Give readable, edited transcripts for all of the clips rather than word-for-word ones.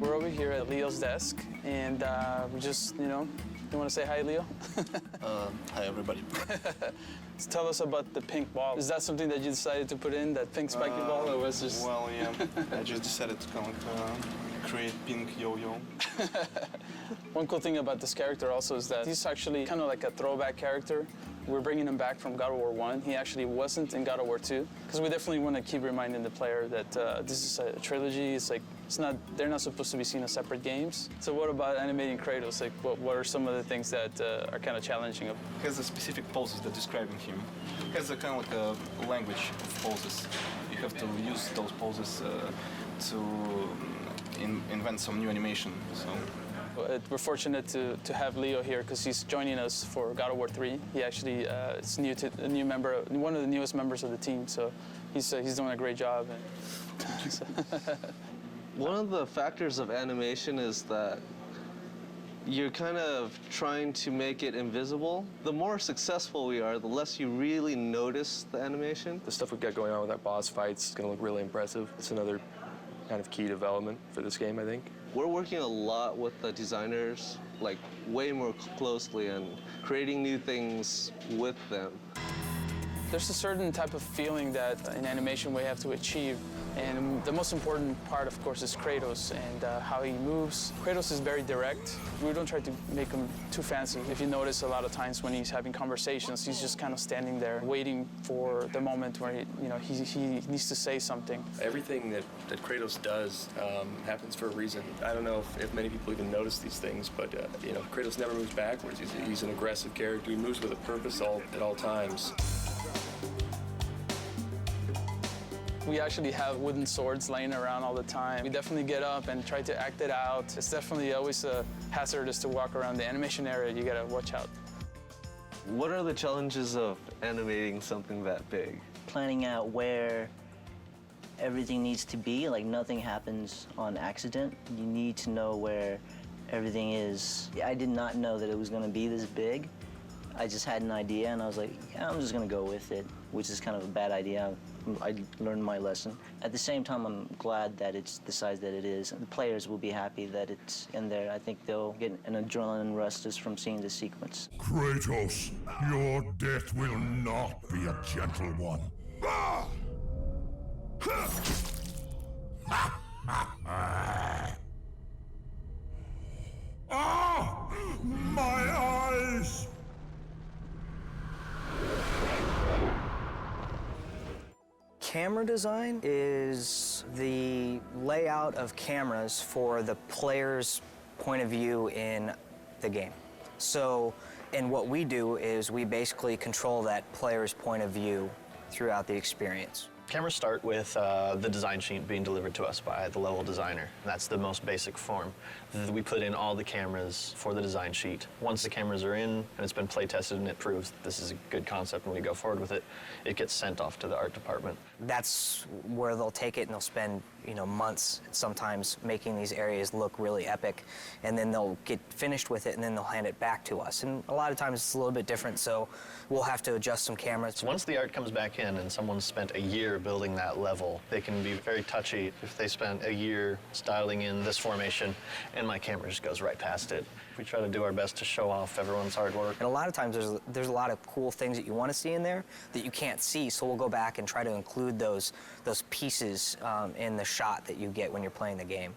We're over here at Leo's desk, and we just, you want to say hi, Leo? Hi, everybody. Tell us about the pink ball. Is that something that you decided to put in, that pink spiky ball, or was just... Well, yeah, I just decided to kind of create pink yo-yo. One cool thing about this character also is that he's actually kind of like a throwback character. We're bringing him back from God of War 1. He actually wasn't in God of War 2, because we definitely want to keep reminding the player that this is a trilogy. It's like, they're not supposed to be seen as separate games. So what about animating Kratos? Like, what are some of the things that are kind of challenging? He has a specific poses that describing him. He has a kind of like a language of poses. You have to use those poses to invent some new animation. So. We're fortunate to have Leo here because he's joining us for God of War 3. He actually is one of the newest members of the team, so he's doing a great job. One of the factors of animation is that you're kind of trying to make it invisible. The more successful we are, the less you really notice the animation. The stuff we've got going on with our boss fights is going to look really impressive. It's another kind of key development for this game, I think. We're working a lot with the designers, like way more closely, and creating new things with them. There's a certain type of feeling that in animation we have to achieve. And the most important part, of course, is Kratos and how he moves. Kratos is very direct. We don't try to make him too fancy. If you notice, a lot of times when he's having conversations, he's just kind of standing there waiting for the moment where he needs to say something. Everything that Kratos does happens for a reason. I don't know if many people even notice these things, but Kratos never moves backwards. He's an aggressive character. He moves with a purpose at all times. We actually have wooden swords laying around all the time. We definitely get up and try to act it out. It's definitely always hazardous to walk around the animation area. You gotta watch out. What are the challenges of animating something that big? Planning out where everything needs to be, like nothing happens on accident. You need to know where everything is. I did not know that it was gonna be this big. I just had an idea and I was like, yeah, I'm just gonna go with it, which is kind of a bad idea. I learned my lesson. At the same time, I'm glad that it's the size that it is. The players will be happy that it's in there. I think they'll get an adrenaline rush just from seeing the sequence. Kratos, your death will not be a gentle one. Ah! Ah! My eyes! Camera design is the layout of cameras for the player's point of view in the game. So, and what we do is we basically control that player's point of view throughout the experience. Cameras start with the design sheet being delivered to us by the level designer. That's the most basic form. We put in all the cameras for the design sheet. Once the cameras are in and it's been play tested and it proves this is a good concept and we go forward with it, it gets sent off to the art department. That's where they'll take it and they'll spend months sometimes making these areas look really epic, and then they'll get finished with it and then they'll hand it back to us. And a lot of times it's a little bit different, so we'll have to adjust some cameras. So once the art comes back in and someone's spent a year building that level, they can be very touchy if they spent a year styling in this formation and my camera just goes right past it. We try to do our best to show off everyone's hard work. And a lot of times there's a lot of cool things that you want to see in there that you can't see, so we'll go back and try to include those pieces in the shot that you get when you're playing the game.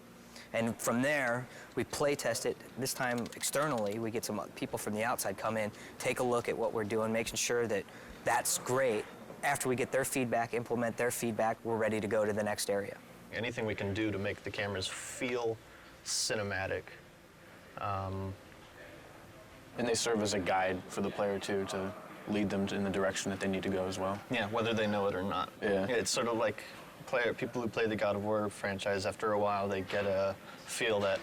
And from there, we play test it. This time externally, we get some people from the outside come in, take a look at what we're doing, making sure that that's great. After we get their feedback, implement their feedback, we're ready to go to the next area. Anything we can do to make the cameras feel cinematic. And they serve as a guide for the player too, to lead them in the direction that they need to go as well. Yeah, whether they know it or not. Yeah. It's sort of like people who play the God of War franchise, after a while they get a feel that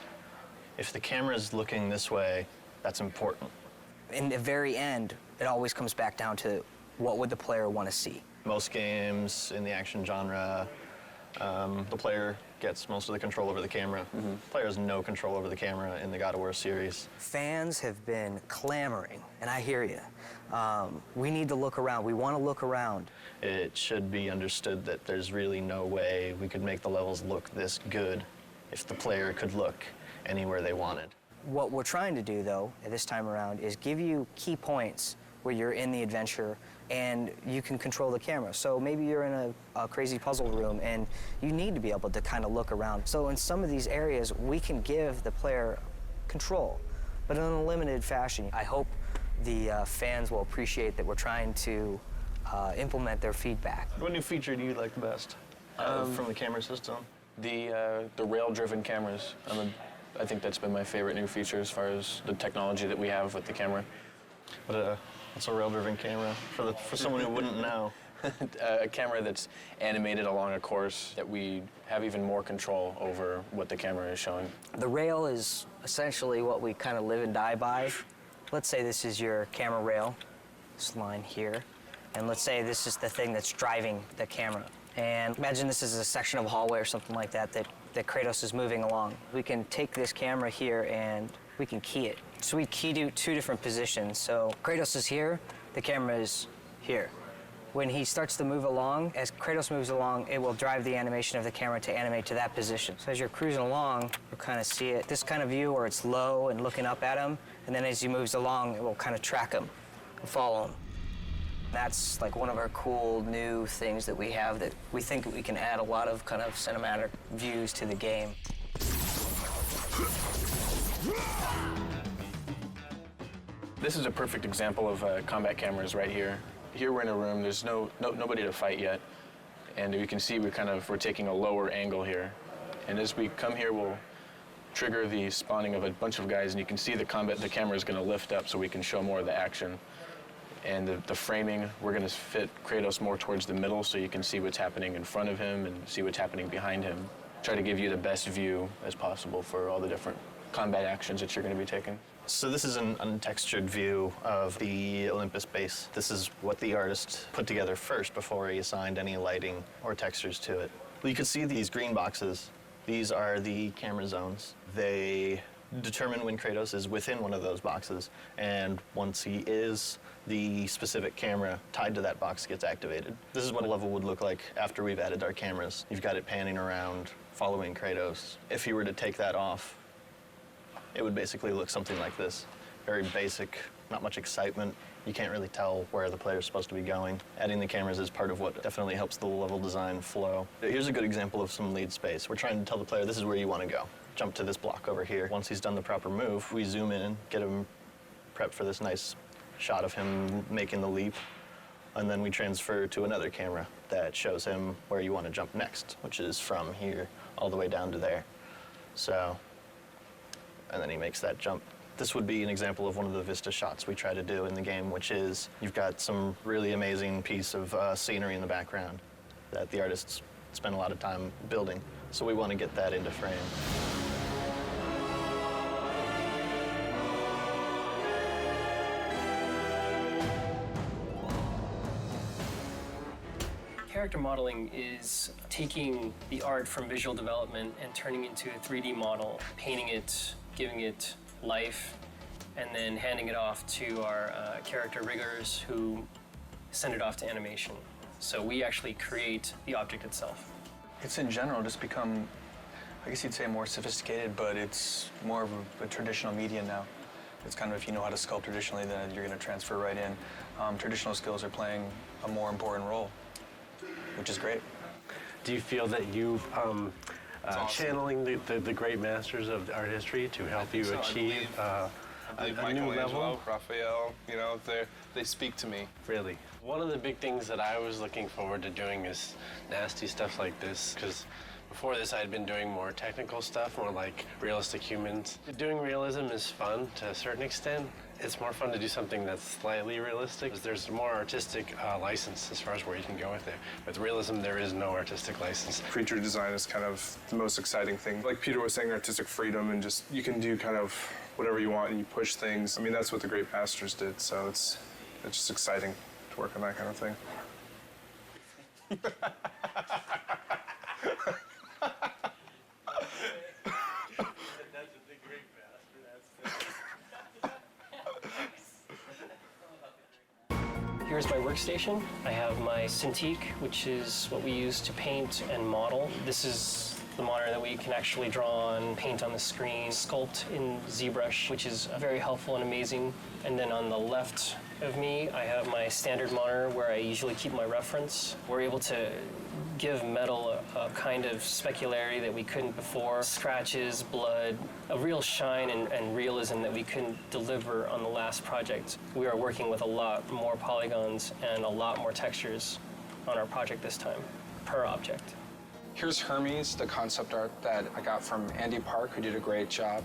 if the camera's looking this way, that's important. In the very end, it always comes back down to what would the player want to see. Most games in the action genre, the player gets most of the control over the camera. The player has no control over the camera in the God of War series. Fans have been clamoring, and I hear you. We need to look around. We want to look around. It should be understood that there's really no way we could make the levels look this good if the player could look anywhere they wanted. What we're trying to do, though, this time around, is give you key points where you're in the adventure and you can control the camera. So maybe you're in a crazy puzzle room and you need to be able to kind of look around. So in some of these areas, we can give the player control, but in a limited fashion. I hope the fans will appreciate that we're trying to implement their feedback. What new feature do you like the best from the camera system? The rail-driven cameras. I think that's been my favorite new feature as far as the technology that we have with the camera. What's a rail-driven camera for someone who wouldn't know? A camera that's animated along a course that we have even more control over what the camera is showing. The rail is essentially what we kind of live and die by. Let's say this is your camera rail, this line here, and let's say this is the thing that's driving the camera. And imagine this is a section of hallway or something like that that Kratos is moving along. We can take this camera here and we can key it. So we key to 2 different positions. So Kratos is here, the camera is here. When he starts to move along, as Kratos moves along, it will drive the animation of the camera to animate to that position. So as you're cruising along, you'll kind of see it, this kind of view where it's low and looking up at him, and then as he moves along, it will kind of track him and follow him. That's like one of our cool new things that we have that we think we can add a lot of kind of cinematic views to the game. This is a perfect example of combat cameras right here. Here we're in a room, there's nobody to fight yet. And you can see we're taking a lower angle here. And as we come here, we'll trigger the spawning of a bunch of guys, and you can see the camera is gonna lift up so we can show more of the action. And the framing, we're gonna fit Kratos more towards the middle so you can see what's happening in front of him and see what's happening behind him. Try to give you the best view as possible for all the different combat actions that you're gonna be taking. So this is an untextured view of the Olympus base. This is what the artist put together first before he assigned any lighting or textures to it. Well, you can see these green boxes. These are the camera zones. They determine when Kratos is within one of those boxes, and once he is, the specific camera tied to that box gets activated. This is what a level would look like after we've added our cameras. You've got it panning around, following Kratos. If you were to take that off, it would basically look something like this. Very basic, not much excitement. You can't really tell where the player's supposed to be going. Adding the cameras is part of what definitely helps the level design flow. Here's a good example of some lead space. We're trying to tell the player this is where you want to go. Jump to this block over here. Once he's done the proper move, we zoom in, get him prepped for this nice shot of him making the leap. And then we transfer to another camera that shows him where you want to jump next, which is from here all the way down to there. So, and then he makes that jump. This would be an example of one of the vista shots we try to do in the game, which is you've got some really amazing piece of scenery in the background that the artists spent a lot of time building. So we want to get that into frame. Character modeling is taking the art from visual development and turning it into a 3D model, painting it, giving it life, and then handing it off to our character riggers who send it off to animation. So we actually create the object itself. It's in general just become, I guess you'd say, more sophisticated, but it's more of a traditional media now. It's kind of, if you know how to sculpt traditionally, then you're going to transfer right in. Traditional skills are playing a more important role, which is great. Do you feel that you've channeling the great masters of art history to help you achieve a new level? Raphael, you know, they speak to me. Really. One of the big things that I was looking forward to doing is nasty stuff like this, because before this I'd been doing more technical stuff, more like realistic humans. Doing realism is fun to a certain extent. It's more fun to do something that's slightly realistic. There's more artistic license as far as where you can go with it. With realism, there is no artistic license. Creature design is kind of the most exciting thing. Like Peter was saying, artistic freedom, and just you can do kind of whatever you want and you push things. I mean, that's what the great masters did, so it's just exciting to work on that kind of thing. Here's my workstation. I have my Cintiq, which is what we use to paint and model. This is the monitor that we can actually draw on, paint on the screen, sculpt in ZBrush, which is very helpful and amazing. And then on the left of me, I have my standard monitor where I usually keep my reference. We're able to give metal a kind of specularity that we couldn't before. Scratches, blood, a real shine and realism that we couldn't deliver on the last project. We are working with a lot more polygons and a lot more textures on our project this time, per object. Here's Hermes, the concept art that I got from Andy Park, who did a great job.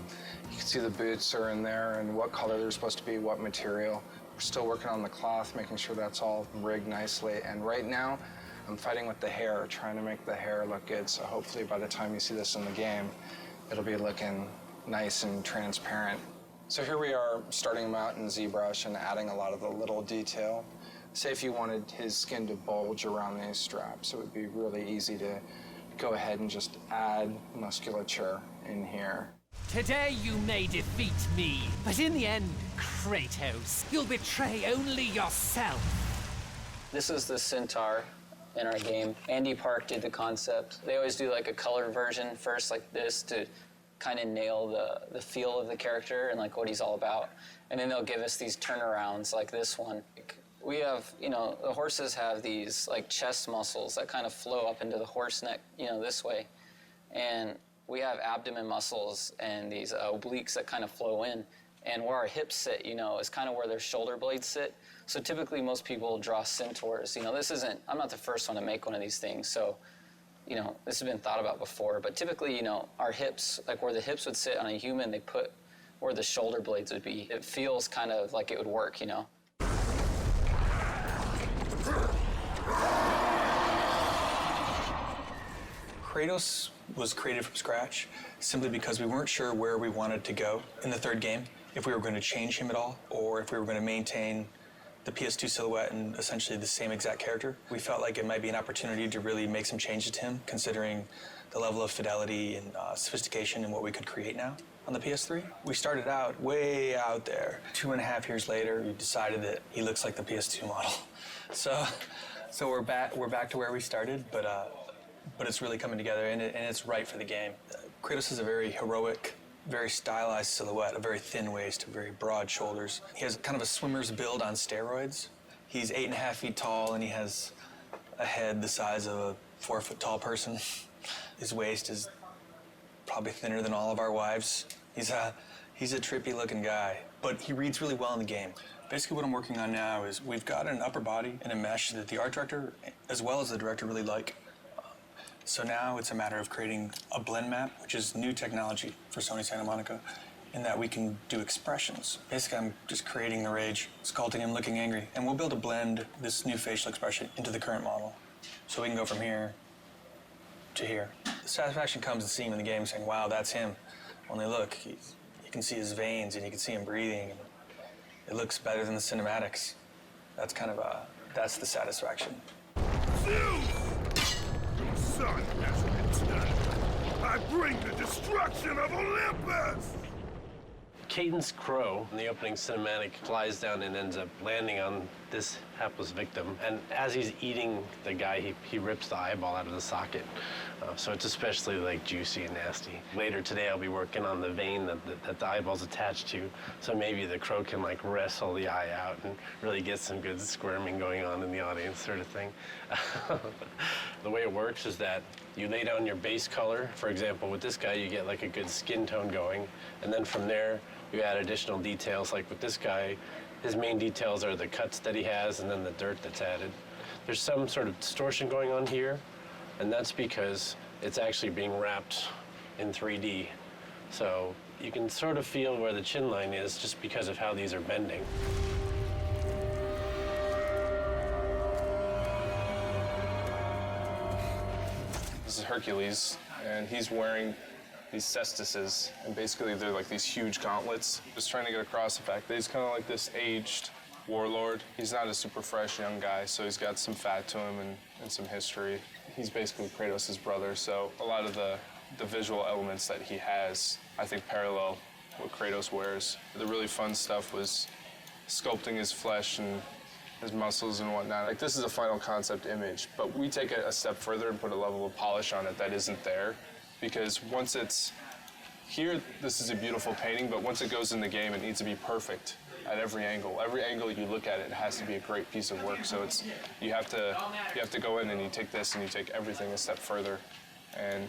You can see the boots are in there and what color they're supposed to be, what material. We're still working on the cloth, making sure that's all rigged nicely. And right now, I'm fighting with the hair, trying to make the hair look good. So hopefully by the time you see this in the game, it'll be looking nice and transparent. So here we are starting him out in ZBrush and adding a lot of the little detail. Say if you wanted his skin to bulge around these straps, it would be really easy to go ahead and just add musculature in here. Today you may defeat me, but in the end, Kratos, you'll betray only yourself. This is the centaur in our game. Andy Park did the concept. They always do like a colored version first like this to kind of nail the feel of the character and like what he's all about. And then they'll give us these turnarounds like this one. We have, you know, the horses have these like chest muscles that kind of flow up into the horse neck, you know, this way. And we have abdomen muscles and these obliques that kind of flow in. And where our hips sit, you know, is kind of where their shoulder blades sit. So typically most people draw centaurs. You know, this isn't, I'm not the first one to make one of these things. So, you know, this has been thought about before. But typically, you know, our hips, like where the hips would sit on a human, they put where the shoulder blades would be. It feels kind of like it would work, you know. Kratos was created from scratch simply because we weren't sure where we wanted to go in the third game, if we were going to change him at all, or if we were going to maintain the PS2 silhouette and essentially the same exact character. We felt like it might be an opportunity to really make some changes to him, considering the level of fidelity and sophistication in what we could create now on the PS3. We started out way out there. 2.5 years later, we decided that he looks like the PS2 model. So we're back to where we started, but it's really coming together, and it's right for the game. Kratos is a very heroic, very stylized silhouette, a very thin waist, very broad shoulders. He has kind of a swimmer's build on steroids. He's 8.5 feet tall, and he has a head the size of a 4-foot tall person. His waist is probably thinner than all of our wives. He's a trippy looking guy, but he reads really well in the game. Basically what I'm working on now is we've got an upper body and a mesh that the art director, as well as the director, really like. So now it's a matter of creating a blend map, which is new technology for Sony Santa Monica, in that we can do expressions. Basically, I'm just creating the rage, sculpting him looking angry, and we'll be able to blend this new facial expression into the current model. So we can go from here to here. The satisfaction comes in seeing him in the game saying, wow, that's him. When they look, you can see his veins and you can see him breathing. And it looks better than the cinematics. That's kind of that's the satisfaction. Sun has returned. I bring the destruction of Olympus! Cadence Crow, in the opening cinematic, flies down and ends up landing on this hapless victim. And as he's eating the guy, he rips the eyeball out of the socket. So it's especially like juicy and nasty. Later today, I'll be working on the vein that the eyeball's attached to. So maybe the crow can like wrestle the eye out and really get some good squirming going on in the audience, sort of thing. The way it works is that you lay down your base color. For example, with this guy, you get like a good skin tone going. And then from there, you add additional details. Like with this guy, his main details are the cuts that he has and then the dirt that's added. There's some sort of distortion going on here, and that's because it's actually being wrapped in 3D. So you can sort of feel where the chin line is just because of how these are bending. This is Hercules, and he's wearing these cestises, and basically they're like these huge gauntlets. Just trying to get across the fact that he's kind of like this aged warlord. He's not a super fresh young guy, so he's got some fat to him and some history. He's basically Kratos' brother, so a lot of the visual elements that he has, I think, parallel what Kratos wears. The really fun stuff was sculpting his flesh and his muscles and whatnot. Like, this is a final concept image, but we take it a step further and put a level of polish on it that isn't there. because once it's here, this is a beautiful painting, but once it goes in the game, it needs to be perfect at every angle. Every angle you look at it has to be a great piece of work. So it's you have to go in and you take this and you take everything a step further, and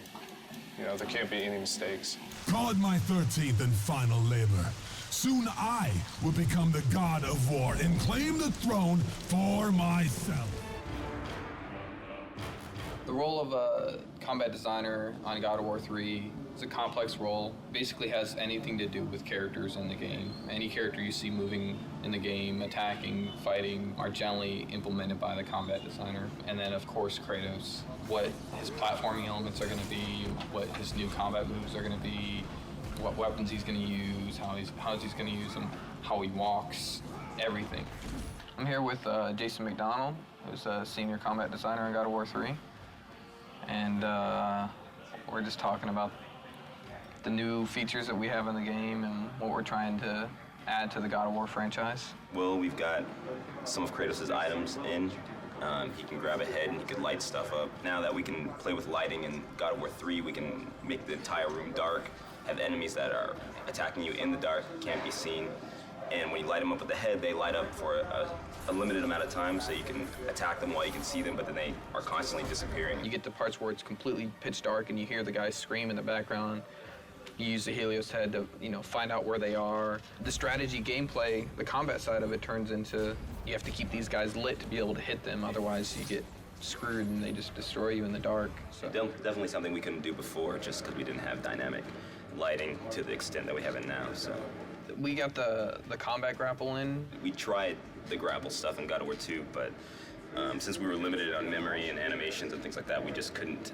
there can't be any mistakes. Call it my 13th and final labor. Soon I will become the God of War and claim the throne for myself. The role of a combat designer on God of War 3 is a complex role. Basically has anything to do with characters in the game. Any character you see moving in the game, attacking, fighting, are generally implemented by the combat designer. And then, of course, Kratos. What his platforming elements are going to be, what his new combat moves are going to be, what weapons he's going to use, how he's going to use them, how he walks, everything. I'm here with Jason McDonald, who's a senior combat designer on God of War 3. And we're just talking about the new features that we have in the game and what we're trying to add to the God of War franchise. Well, we've got some of Kratos' items in. He can grab a head and he can light stuff up. Now that we can play with lighting in God of War 3, we can make the entire room dark, have enemies that are attacking you in the dark, can't be seen. And when you light them up with the head, they light up for a limited amount of time, so you can attack them while you can see them, but then they are constantly disappearing. You get to parts where it's completely pitch dark and you hear the guys scream in the background. You use the Helios head to, find out where they are. The strategy gameplay, the combat side of it turns into you have to keep these guys lit to be able to hit them, otherwise you get screwed and they just destroy you in the dark. So. Definitely something we couldn't do before just because we didn't have dynamic lighting to the extent that we have it now, so. We got the combat grapple in. We tried the grapple stuff in God of War 2, but since we were limited on memory and animations and things like that, we just couldn't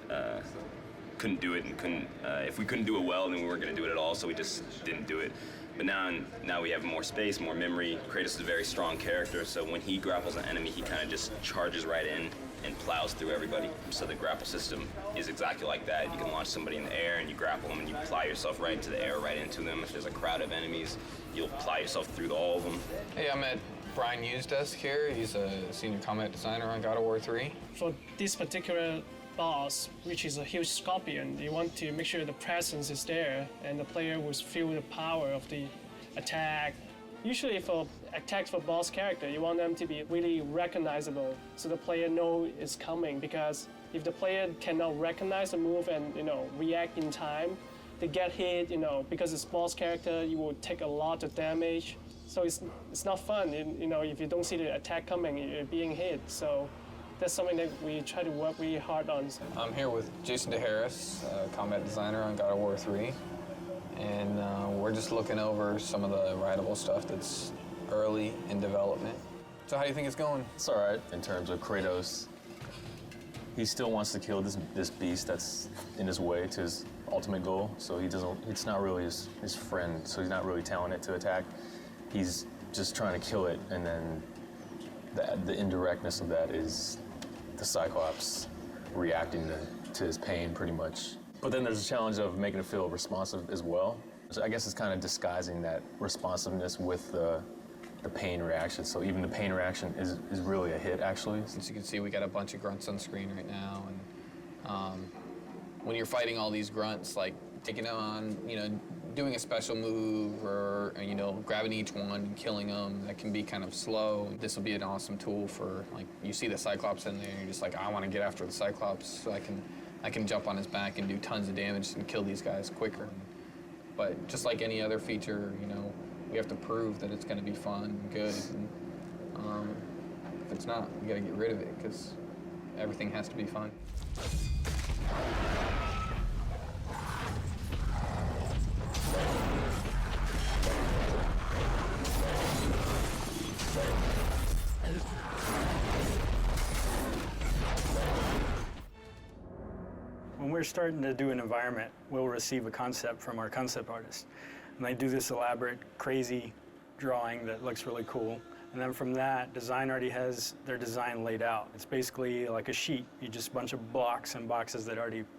do it, and if we couldn't do it well, then we weren't going to do it at all, so we just didn't do it. But now we have more space, more memory. Kratos is a very strong character, so when he grapples an enemy, he kind of just charges right in and plows through everybody. So the grapple system is exactly like that. You can launch somebody in the air and you grapple them and you plow yourself right into the air, right into them. If there's a crowd of enemies, you'll plow yourself through all of them. Hey, I'm at Brian Yu's desk here. He's a senior combat designer on God of War 3. For this particular boss, which is a huge scorpion, you want to make sure the presence is there and the player will feel the power of the attack. Usually for attacks for boss character, you want them to be really recognizable so the player knows it's coming, because if the player cannot recognize the move and react in time, they get hit, because it's boss character, you will take a lot of damage. So it's not fun, if you don't see the attack coming, you're being hit. So that's something that we try to work really hard on. I'm here with Jason DeHarris, combat designer on God of War 3. And we're just looking over some of the writable stuff that's early in development. So how do you think it's going? It's all right in terms of Kratos. He still wants to kill this beast that's in his way to his ultimate goal. So it's not really his friend, so he's not really telling it to attack. He's just trying to kill it, and then the indirectness of that is the Cyclops reacting to his pain pretty much. But then there's a challenge of making it feel responsive as well. So I guess it's kind of disguising that responsiveness with the pain reaction. So even the pain reaction is really a hit, actually. As you can see, we got a bunch of grunts on screen right now. And when you're fighting all these grunts, like taking them on, doing a special move or grabbing each one and killing them, that can be kind of slow. This will be an awesome tool for, you see the Cyclops in there, and you're just like, I want to get after the Cyclops so I can jump on his back and do tons of damage and kill these guys quicker. But just like any other feature, we have to prove that it's going to be fun and good. And, if it's not, we got to get rid of it, because everything has to be fun. When we're starting to do an environment, we'll receive a concept from our concept artist. And they do this elaborate, crazy drawing that looks really cool. And then from that, design already has their design laid out. It's basically like a sheet. You just a bunch of blocks and boxes that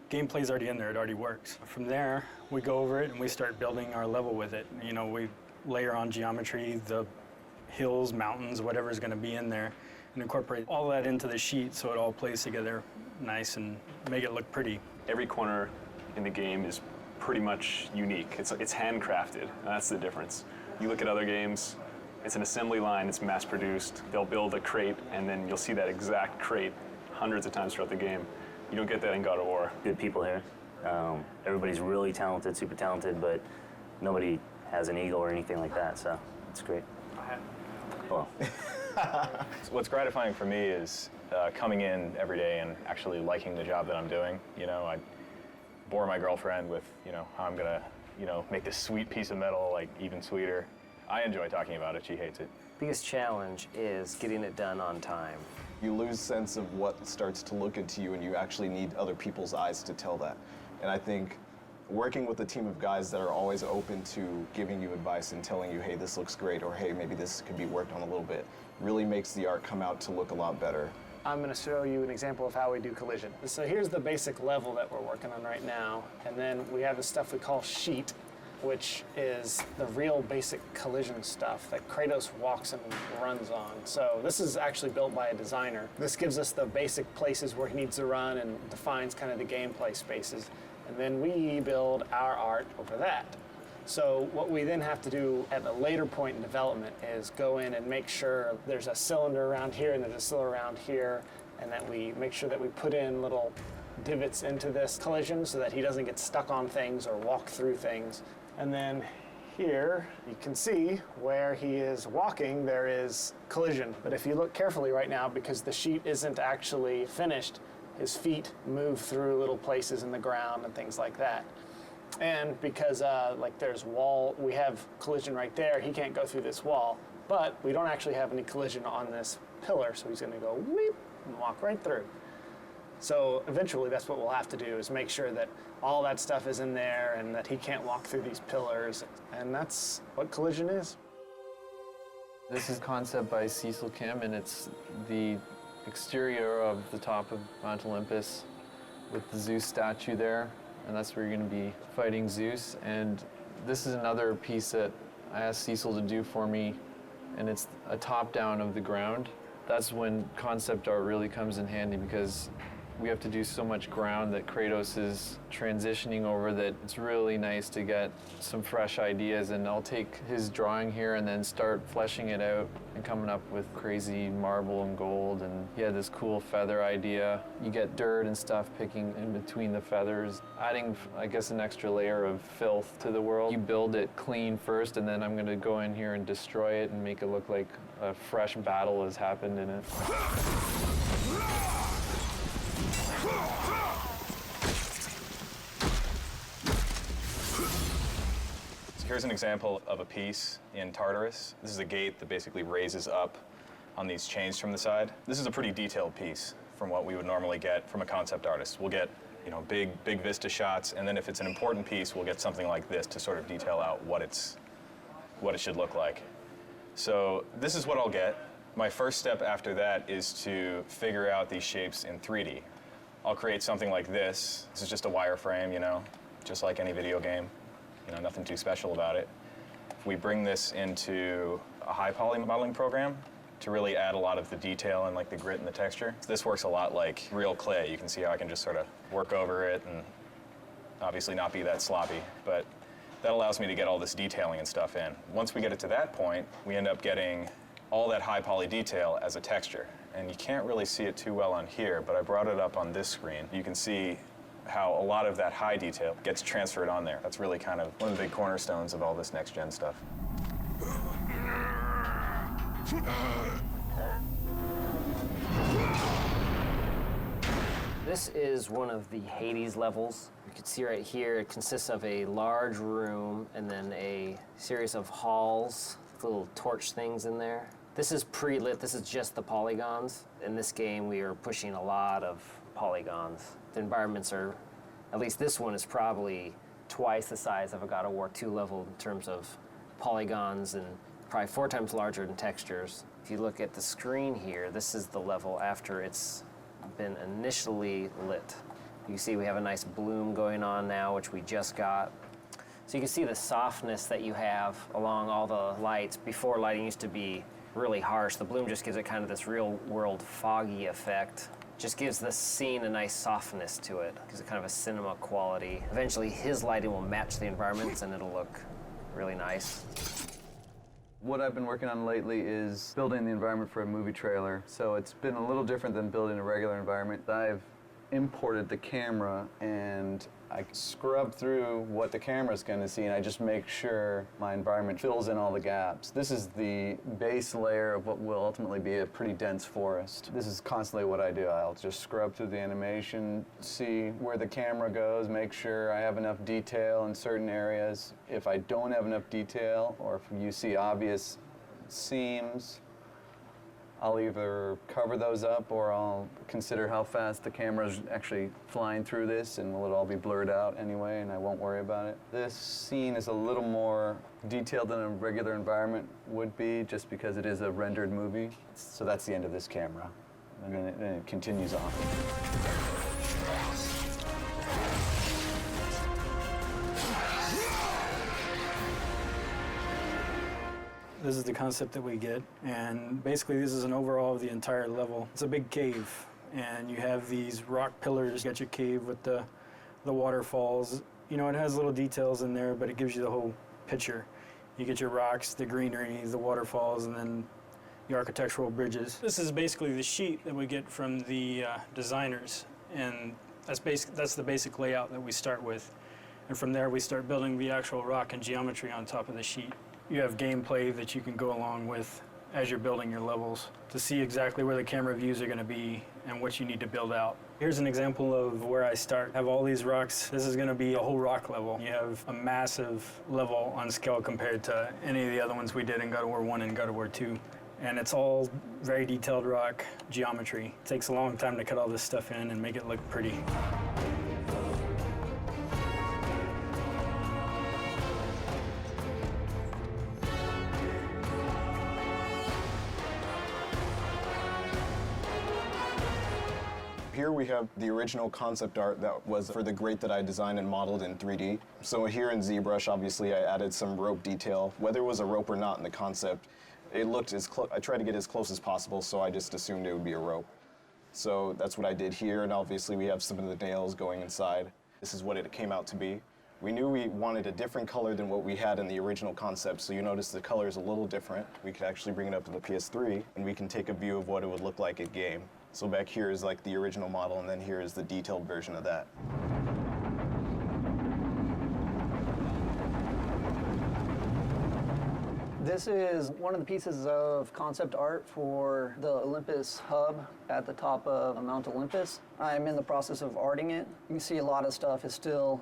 gameplay's already in there, it already works. From there, we go over it and we start building our level with it. We layer on geometry, the hills, mountains, whatever's gonna be in there, and incorporate all that into the sheet so it all plays together nice and make it look pretty. Every corner in the game is pretty much unique. It's handcrafted, and that's the difference. You look at other games, it's an assembly line, it's mass-produced. They'll build a crate, and then you'll see that exact crate hundreds of times throughout the game. You don't get that in God of War. Good people here. Everybody's really talented, super talented, but nobody has an ego or anything like that, so it's great. Well. What's gratifying for me is coming in every day and actually liking the job that I'm doing. You know, I bore my girlfriend with, you know, how I'm gonna, you know, make this sweet piece of metal like even sweeter. I enjoy talking about it, she hates it. Biggest challenge is getting it done on time. You lose sense of what starts to look into you, and you actually need other people's eyes to tell that. And I think working with a team of guys that are always open to giving you advice and telling you, hey, this looks great, or hey, maybe this could be worked on a little bit, really makes the art come out to look a lot better. I'm going to show you an example of how we do collision. So here's the basic level that we're working on right now, and then we have the stuff we call sheet, which is the real basic collision stuff that Kratos walks and runs on. So this is actually built by a designer. This gives us the basic places where he needs to run and defines kind of the gameplay spaces. And then we build our art over that. So what we then have to do at a later point in development is go in and make sure there's a cylinder around here and there's a cylinder around here, and that we make sure that we put in little divots into this collision so that he doesn't get stuck on things or walk through things. And then here, you can see where he is walking, there is collision. But if you look carefully right now, because the sheet isn't actually finished, his feet move through little places in the ground and things like that. And because like there's wall, we have collision right there, he can't go through this wall, but we don't actually have any collision on this pillar, so he's gonna go weep and walk right through. So eventually that's what we'll have to do, is make sure that all that stuff is in there and that he can't walk through these pillars. And that's what collision is. This is a concept by Cecil Kim, and it's the exterior of the top of Mount Olympus with the Zeus statue there. And that's where you're going to be fighting Zeus. And this is another piece that I asked Cecil to do for me, and it's a top-down of the ground. That's when concept art really comes in handy, because we have to do so much ground that Kratos is transitioning over that it's really nice to get some fresh ideas. And I'll take his drawing here and then start fleshing it out and coming up with crazy marble and gold. And he had this cool feather idea. You get dirt and stuff picking in between the feathers, adding, I guess, an extra layer of filth to the world. You build it clean first, and then I'm going to go in here and destroy it and make it look like a fresh battle has happened in it. Here's an example of a piece in Tartarus. This is a gate that basically raises up on these chains from the side. This is a pretty detailed piece from what we would normally get from a concept artist. We'll get, you know, big vista shots, and then if it's an important piece, we'll get something like this to sort of detail out what it should look like. So this is what I'll get. My first step after that is to figure out these shapes in 3D. I'll create something like this. This is just a wireframe, you know, just like any video game. You know, nothing too special about it. If we bring this into a high poly modeling program to really add a lot of the detail and like the grit and the texture, this works a lot like real clay. You can see how I can just sort of work over it and obviously not be that sloppy, but that allows me to get all this detailing and stuff in. Once we get it to that point, we end up getting all that high poly detail as a texture. And you can't really see it too well on here, but I brought it up on this screen. You can see how a lot of that high detail gets transferred on there. That's really kind of one of the big cornerstones of all this next-gen stuff. This is one of the Hades levels. You can see right here, it consists of a large room and then a series of halls with little torch things in there. This is pre-lit, this is just the polygons. In this game, we are pushing a lot of polygons. The environments are, at least this one is probably twice the size of a God of War 2 level in terms of polygons, and probably 4 times larger in textures. If you look at the screen here, this is the level after it's been initially lit. You can see we have a nice bloom going on now, which we just got. So you can see the softness that you have along all the lights. Before, lighting used to be really harsh. The bloom just gives it kind of this real world foggy effect. Just gives the scene a nice softness to it. Gives it kind of a cinema quality. Eventually his lighting will match the environments and it'll look really nice. What I've been working on lately is building the environment for a movie trailer. So it's been a little different than building a regular environment. I've imported the camera and I scrub through what the camera's going to see, and I just make sure my environment fills in all the gaps. This is the base layer of what will ultimately be a pretty dense forest. This is constantly what I do. I'll just scrub through the animation, see where the camera goes, make sure I have enough detail in certain areas. If I don't have enough detail, or if you see obvious seams, I'll either cover those up or I'll consider how fast the camera's actually flying through this, and will it all be blurred out anyway, and I won't worry about it. This scene is a little more detailed than a regular environment would be, just because it is a rendered movie. So that's the end of this camera, and then it continues on. This is the concept that we get, and basically this is an overall of the entire level. It's a big cave, and you have these rock pillars. You got your cave with the waterfalls. You know, it has little details in there, but it gives you the whole picture. You get your rocks, the greenery, the waterfalls, and then the architectural bridges. This is basically the sheet that we get from the designers, and that's the basic layout that we start with. And from there we start building the actual rock and geometry on top of the sheet. You have gameplay that you can go along with as you're building your levels to see exactly where the camera views are going to be and what you need to build out. Here's an example of where I start. I have all these rocks. This is going to be a whole rock level. You have a massive level on scale compared to any of the other ones we did in God of War 1 and God of War 2. And it's all very detailed rock geometry. It takes a long time to cut all this stuff in and make it look pretty. Here we have the original concept art that was for the grate that I designed and modeled in 3D. So here in ZBrush, obviously, I added some rope detail. Whether it was a rope or not in the concept, it looked as close. I tried to get as close as possible, so I just assumed it would be a rope. So that's what I did here, and obviously we have some of the nails going inside. This is what it came out to be. We knew we wanted a different color than what we had in the original concept, so you notice the color is a little different. We could actually bring it up to the PS3, and we can take a view of what it would look like in game. So back here is like the original model, and then here is the detailed version of that. This is one of the pieces of concept art for the Olympus hub at the top of Mount Olympus. I'm in the process of arting it. You can see a lot of stuff is still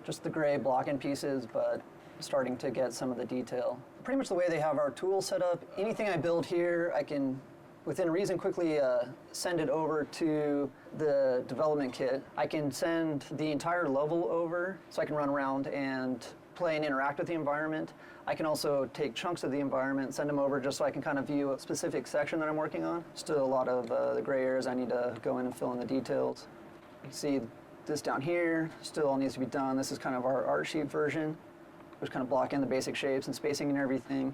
just the gray blocking pieces, but starting to get some of the detail. Pretty much the way they have our tools set up, anything I build here, I can within reason quickly send it over to the development kit. I can send the entire level over so I can run around and play and interact with the environment. I can also take chunks of the environment, send them over just so I can kind of view a specific section that I'm working on. Still a lot of the gray areas I need to go in and fill in the details. You can see this down here still all needs to be done. This is kind of our art sheet version, which kind of block in the basic shapes and spacing and everything.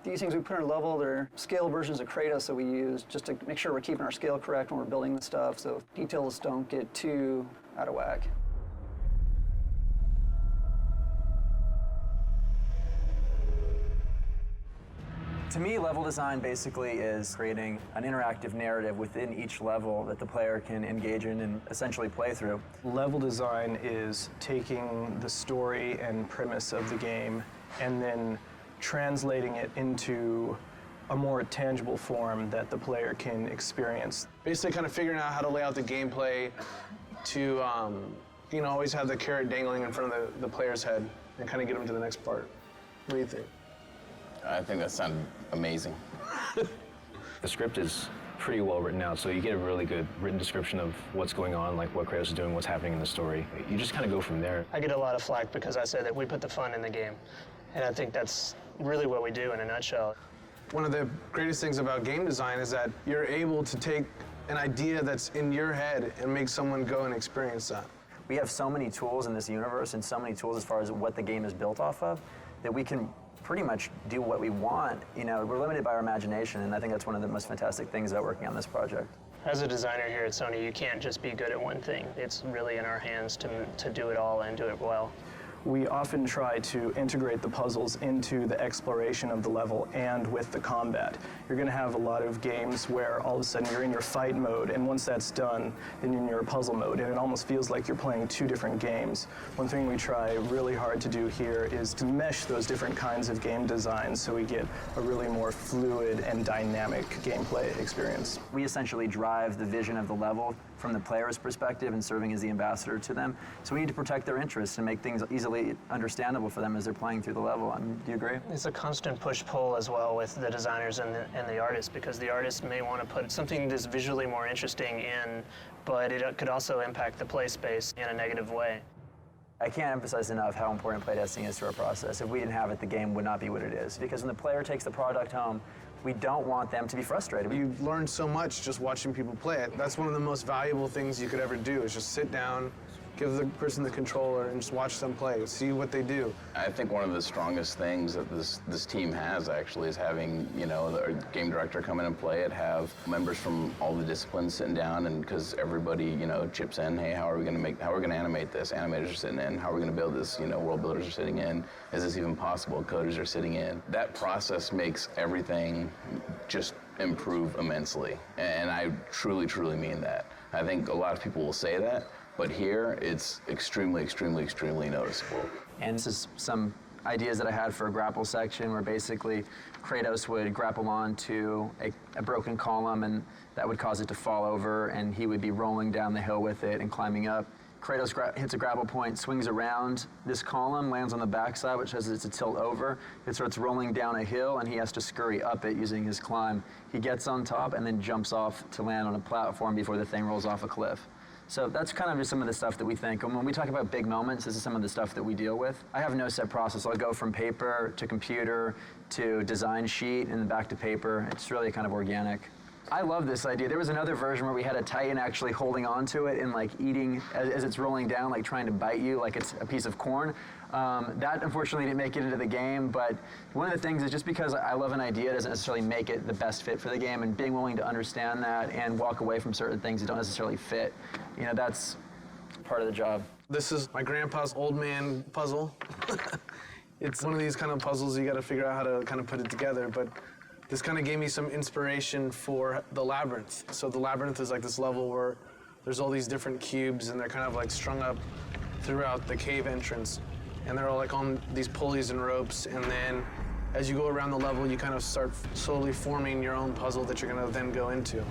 These things we put in our level, they're scale versions of Kratos that we use just to make sure we're keeping our scale correct when we're building the stuff, so details don't get too out of whack. To me, level design basically is creating an interactive narrative within each level that the player can engage in and essentially play through. Level design is taking the story and premise of the game and then translating it into a more tangible form that the player can experience. Basically kind of figuring out how to lay out the gameplay to, you know, always have the carrot dangling in front of the player's head and kind of get them to the next part. What do you think? I think that sounded amazing. The script is pretty well written out, so you get a really good written description of what's going on, like what Kratos is doing, what's happening in the story. You just kind of go from there. I get a lot of flack because I say that we put the fun in the game, and I think that's really what we do in a nutshell. One of the greatest things about game design is that you're able to take an idea that's in your head and make someone go and experience that. We have so many tools in this universe and so many tools as far as what the game is built off of that we can pretty much do what we want. You know, we're limited by our imagination, and I think that's one of the most fantastic things about working on this project. As a designer here at Sony, you can't just be good at one thing. It's really in our hands to do it all and do it well. We often try to integrate the puzzles into the exploration of the level and with the combat. You're going to have a lot of games where all of a sudden you're in your fight mode, and once that's done, then you're in your puzzle mode, and it almost feels like you're playing two different games. One thing we try really hard to do here is to mesh those different kinds of game designs so we get a really more fluid and dynamic gameplay experience. We essentially drive the vision of the level from the player's perspective and serving as the ambassador to them. So we need to protect their interests and make things easily understandable for them as they're playing through the level. Do you agree? It's a constant push-pull as well with the designers and the artists, because the artists may want to put something that's visually more interesting in, but it could also impact the play space in a negative way. I can't emphasize enough how important playtesting is to our process. If we didn't have it, the game would not be what it is. Because when the player takes the product home, we don't want them to be frustrated. You learn so much just watching people play it. That's one of the most valuable things you could ever do, is just sit down, give the person the controller, and just watch them play, see what they do. I think one of the strongest things that this team has actually is having, you know, the game director come in and play it, have members from all the disciplines sitting down, and because everybody, you know, chips in, hey, how are we going to animate this? Animators are sitting in. How are we going to build this? You know, world builders are sitting in. Is this even possible? Coders are sitting in. That process makes everything just improve immensely, and I truly, truly mean that. I think a lot of people will say that, but here, it's extremely, extremely, extremely noticeable. And this is some ideas that I had for a grapple section where basically Kratos would grapple onto a broken column, and that would cause it to fall over, and he would be rolling down the hill with it and climbing up. Kratos hits a grapple point, swings around this column, lands on the backside, which has it's a tilt over. It starts rolling down a hill, and he has to scurry up it using his climb. He gets on top and then jumps off to land on a platform before the thing rolls off a cliff. So that's kind of just some of the stuff that we think. And when we talk about big moments, this is some of the stuff that we deal with. I have no set process. I'll go from paper to computer to design sheet and then back to paper. It's really kind of organic. I love this idea. There was another version where we had a Titan actually holding on to it and like eating as it's rolling down, like trying to bite you like it's a piece of corn. That unfortunately didn't make it into the game, but one of the things is just because I love an idea doesn't necessarily make it the best fit for the game, and being willing to understand that and walk away from certain things that don't necessarily fit, you know, that's part of the job. This is my grandpa's old man puzzle. It's one of these kind of puzzles you got to figure out how to kind of put it together, but this kind of gave me some inspiration for the Labyrinth. So the Labyrinth is like this level where there's all these different cubes, and they're kind of like strung up throughout the cave entrance. And they're all like on these pulleys and ropes, and then as you go around the level, you kind of start slowly forming your own puzzle that you're gonna then go into.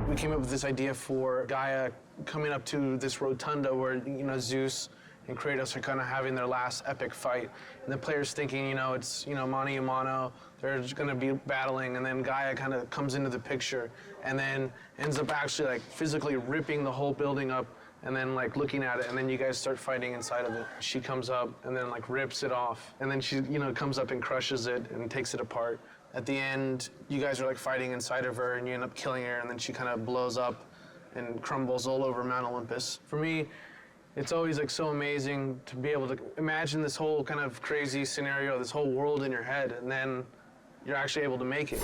We came up with this idea for Gaia coming up to this rotunda where, you know, Zeus and Kratos are kind of having their last epic fight. And the player's thinking, you know, it's, you know, mano a mano, they're just gonna be battling, and then Gaia kind of comes into the picture and then ends up actually like physically ripping the whole building up and then like looking at it, and then you guys start fighting inside of it. She comes up and then like rips it off, and then she, you know, comes up and crushes it and takes it apart. At the end, you guys are like fighting inside of her and you end up killing her, and then she kind of blows up and crumbles all over Mount Olympus. For me, it's always like so amazing to be able to imagine this whole kind of crazy scenario, this whole world in your head, and then you're actually able to make it.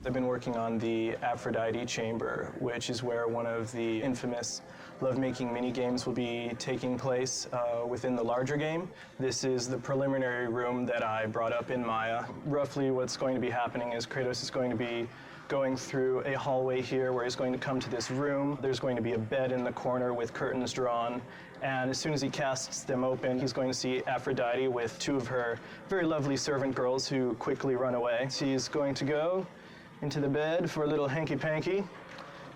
I've been working on the Aphrodite chamber, which is where one of the infamous lovemaking mini-games will be taking place within the larger game. This is the preliminary room that I brought up in Maya. Roughly what's going to be happening is Kratos is going to be going through a hallway here where he's going to come to this room. There's going to be a bed in the corner with curtains drawn, and as soon as he casts them open, he's going to see Aphrodite with two of her very lovely servant girls who quickly run away. She's going to go into the bed for a little hanky-panky,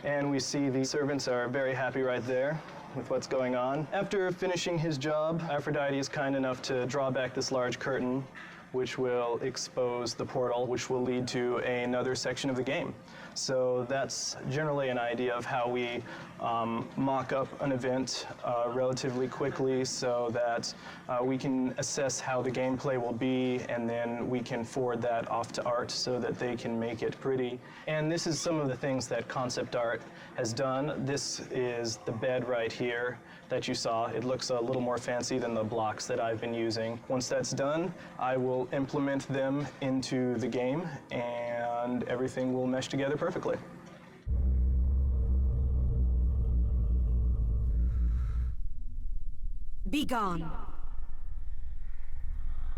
and we see the servants are very happy right there with what's going on. After finishing his job, Aphrodite is kind enough to draw back this large curtain, which will expose the portal, which will lead to another section of the game. So that's generally an idea of how we mock up an event relatively quickly so that we can assess how the gameplay will be, and then we can forward that off to art so that they can make it pretty. And this is some of the things that concept art has done. This is the bed right here that you saw. It looks a little more fancy than the blocks that I've been using. Once that's done, I will implement them into the game and everything will mesh together perfectly. Be gone,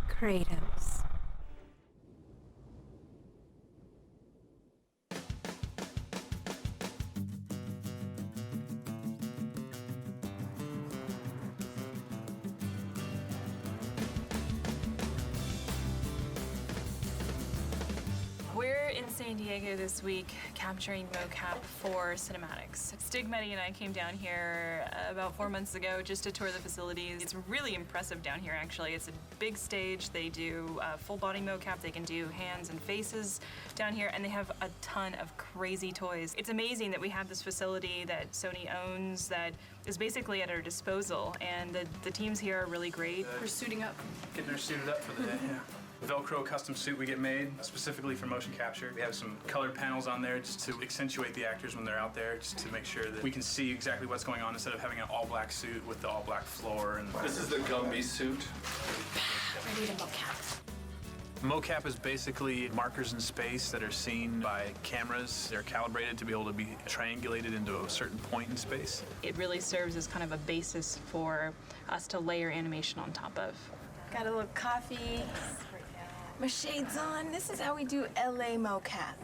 Kratos. We're in San Diego this week capturing mocap for cinematics. Stigmetti and I came down here about 4 months ago just to tour the facilities. It's really impressive down here, actually. It's a big stage. They do full body mocap. They can do hands and faces down here, and they have a ton of crazy toys. It's amazing that we have this facility that Sony owns that is basically at our disposal, and the teams here are really great. We're suiting up. Getting her suited up for the day, yeah. Velcro custom suit we get made specifically for motion capture. We have some colored panels on there just to accentuate the actors when they're out there, just to make sure that we can see exactly what's going on instead of having an all-black suit with the all-black floor. And this is the Gumby suit. Ready to mocap. Mocap is basically markers in space that are seen by cameras. They're calibrated to be able to be triangulated into a certain point in space. It really serves as kind of a basis for us to layer animation on top of. Got a little coffee. My shades on. This is how we do LA mocap.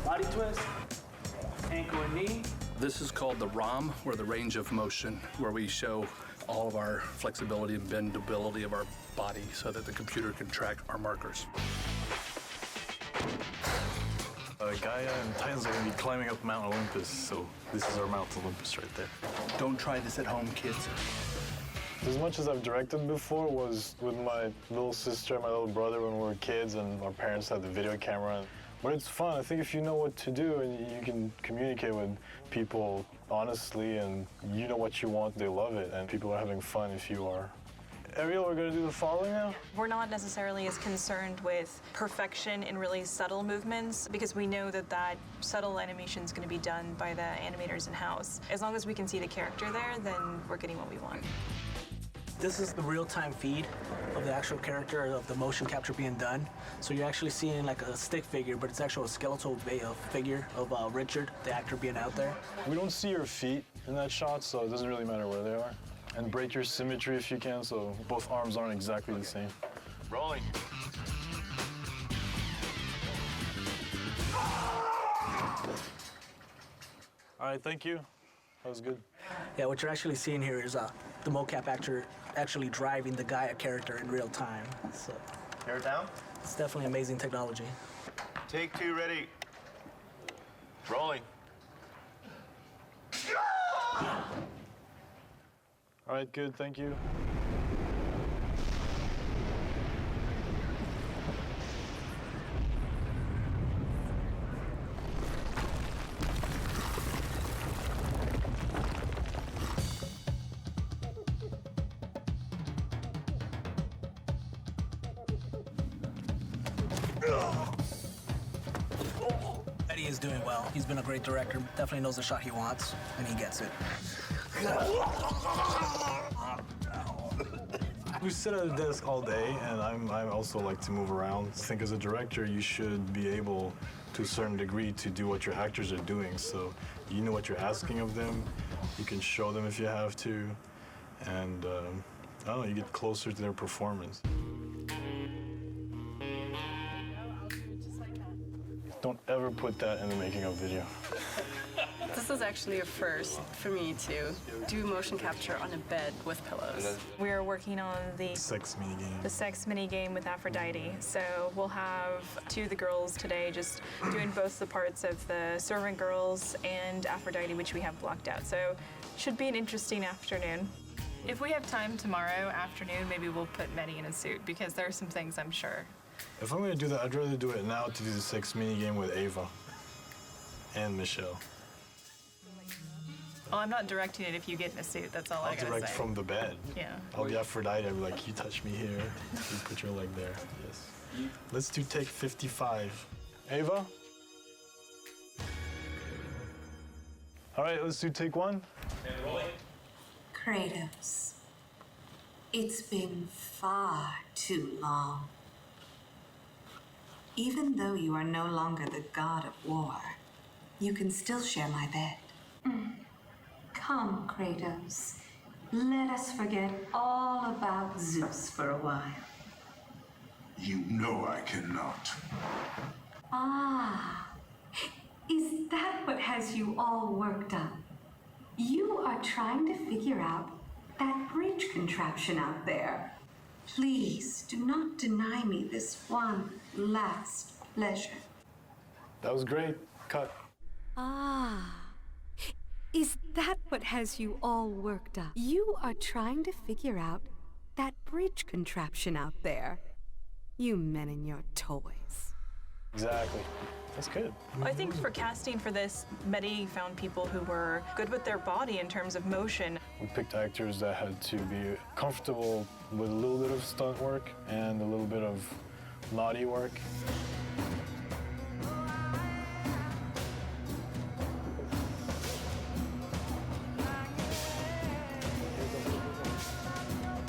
Body twist, ankle and knee. This is called the ROM, or the range of motion, where we show all of our flexibility and bendability of our body so that the computer can track our markers. Gaia and Titans are going to be climbing up Mount Olympus, so this is our Mount Olympus right there. Don't try this at home, kids. As much as I've directed before was with my little sister and my little brother when we were kids, and our parents had the video camera. But it's fun. I think if you know what to do and you can communicate with people honestly and you know what you want, they love it, and people are having fun if you are. Ariel, we're going to do the following now? We're not necessarily as concerned with perfection in really subtle movements because we know that that subtle animation is going to be done by the animators in-house. As long as we can see the character there, then we're getting what we want. This is the real-time feed of the actual character of the motion capture being done. So you're actually seeing like a stick figure, but it's actually a skeletal figure of Richard, the actor, being out there. We don't see your feet in that shot, so it doesn't really matter where they are. And break your symmetry if you can, so both arms aren't exactly the same. Rolling. All right, thank you. That was good. Yeah, what you're actually seeing here is the mocap actor actually driving the Gaia character in real time. So, Hair down. It's definitely amazing technology. Take two, ready. Rolling. All right, good, thank you. Eddie is doing well. He's been a great director. Definitely knows the shot he wants, and he gets it. We sit at a desk all day, and I also like to move around. I think as a director, you should be able, to a certain degree, to do what your actors are doing. So you know what you're asking of them. You can show them if you have to. And, I don't know, you get closer to their performance. Don't ever put that in the making of video. This is actually a first for me to do motion capture on a bed with pillows. We are working on the sex minigame. The sex minigame with Aphrodite. So we'll have two of the girls today just doing both the parts of the servant girls and Aphrodite, which we have blocked out. So should be an interesting afternoon. If we have time tomorrow afternoon, maybe we'll put Mehdi in a suit because there are some things I'm sure If I'm gonna do that, I'd rather do it now to do the 6 minigame with Ava and Michelle. Well, I'm not directing it if you get in a suit. That's all I I'll gotta direct say. from the bed. Yeah. I'll be Aphrodite. I'll be like, you touch me here. You put your leg there. Yes. Let's do take 55. Ava? All right, let's do take 1. And rolling. Kratos, it's been far too long. Even though you are no longer the god of war, you can still share my bed. Come, Kratos. Let us forget all about Zeus for a while. You know I cannot. Ah, is that what has you all worked up? You are trying to figure out that bridge contraption out there. Please do not deny me this one last pleasure. That was great. Cut. Ah, is that what has you all worked up? You are trying to figure out that bridge contraption out there. You men and your toys. Exactly. That's good. I think for casting for this, Mehdi found people who were good with their body in terms of motion. We picked actors that had to be comfortable with a little bit of stunt work and a little bit of naughty work.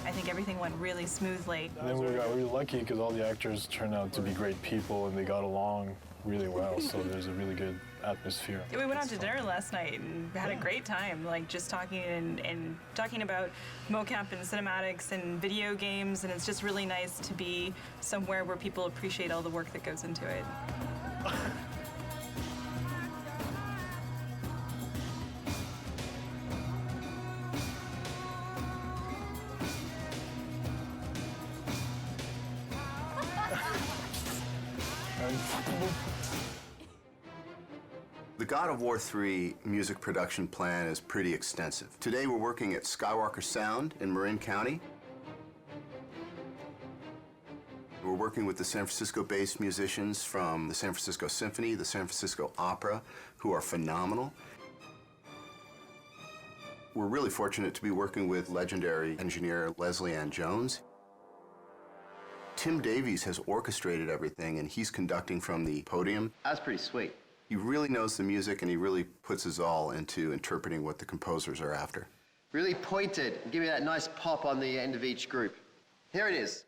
I think everything went really smoothly. And then we got really lucky because all the actors turned out to be great people and they got along really well, so there's a really good atmosphere. We went out to dinner last night and had a great time, like just talking and talking about mocap and cinematics and video games, and it's just really nice to be somewhere where people appreciate all the work that goes into it. The God of War 3 music production plan is pretty extensive. Today we're working at Skywalker Sound in Marin County. We're working with the San Francisco-based musicians from the San Francisco Symphony, the San Francisco Opera, who are phenomenal. We're really fortunate to be working with legendary engineer Leslie Ann Jones. Tim Davies has orchestrated everything, and he's conducting from the podium. That's pretty sweet. He really knows the music, and he really puts his all into interpreting what the composers are after. Really pointed. Give me that nice pop on the end of each group. Here it is.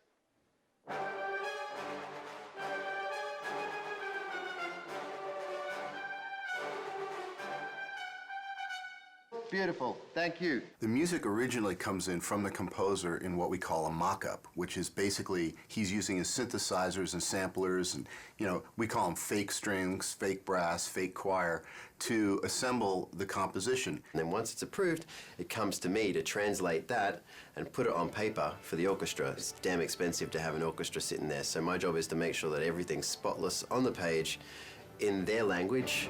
Beautiful. Thank you. The music originally comes in from the composer in what we call a mock-up, which is basically he's using his synthesizers and samplers and, you know, we call them fake strings, fake brass, fake choir, to assemble the composition. And then once it's approved, it comes to me to translate that and put it on paper for the orchestra. It's damn expensive to have an orchestra sitting there, so my job is to make sure that everything's spotless on the page in their language.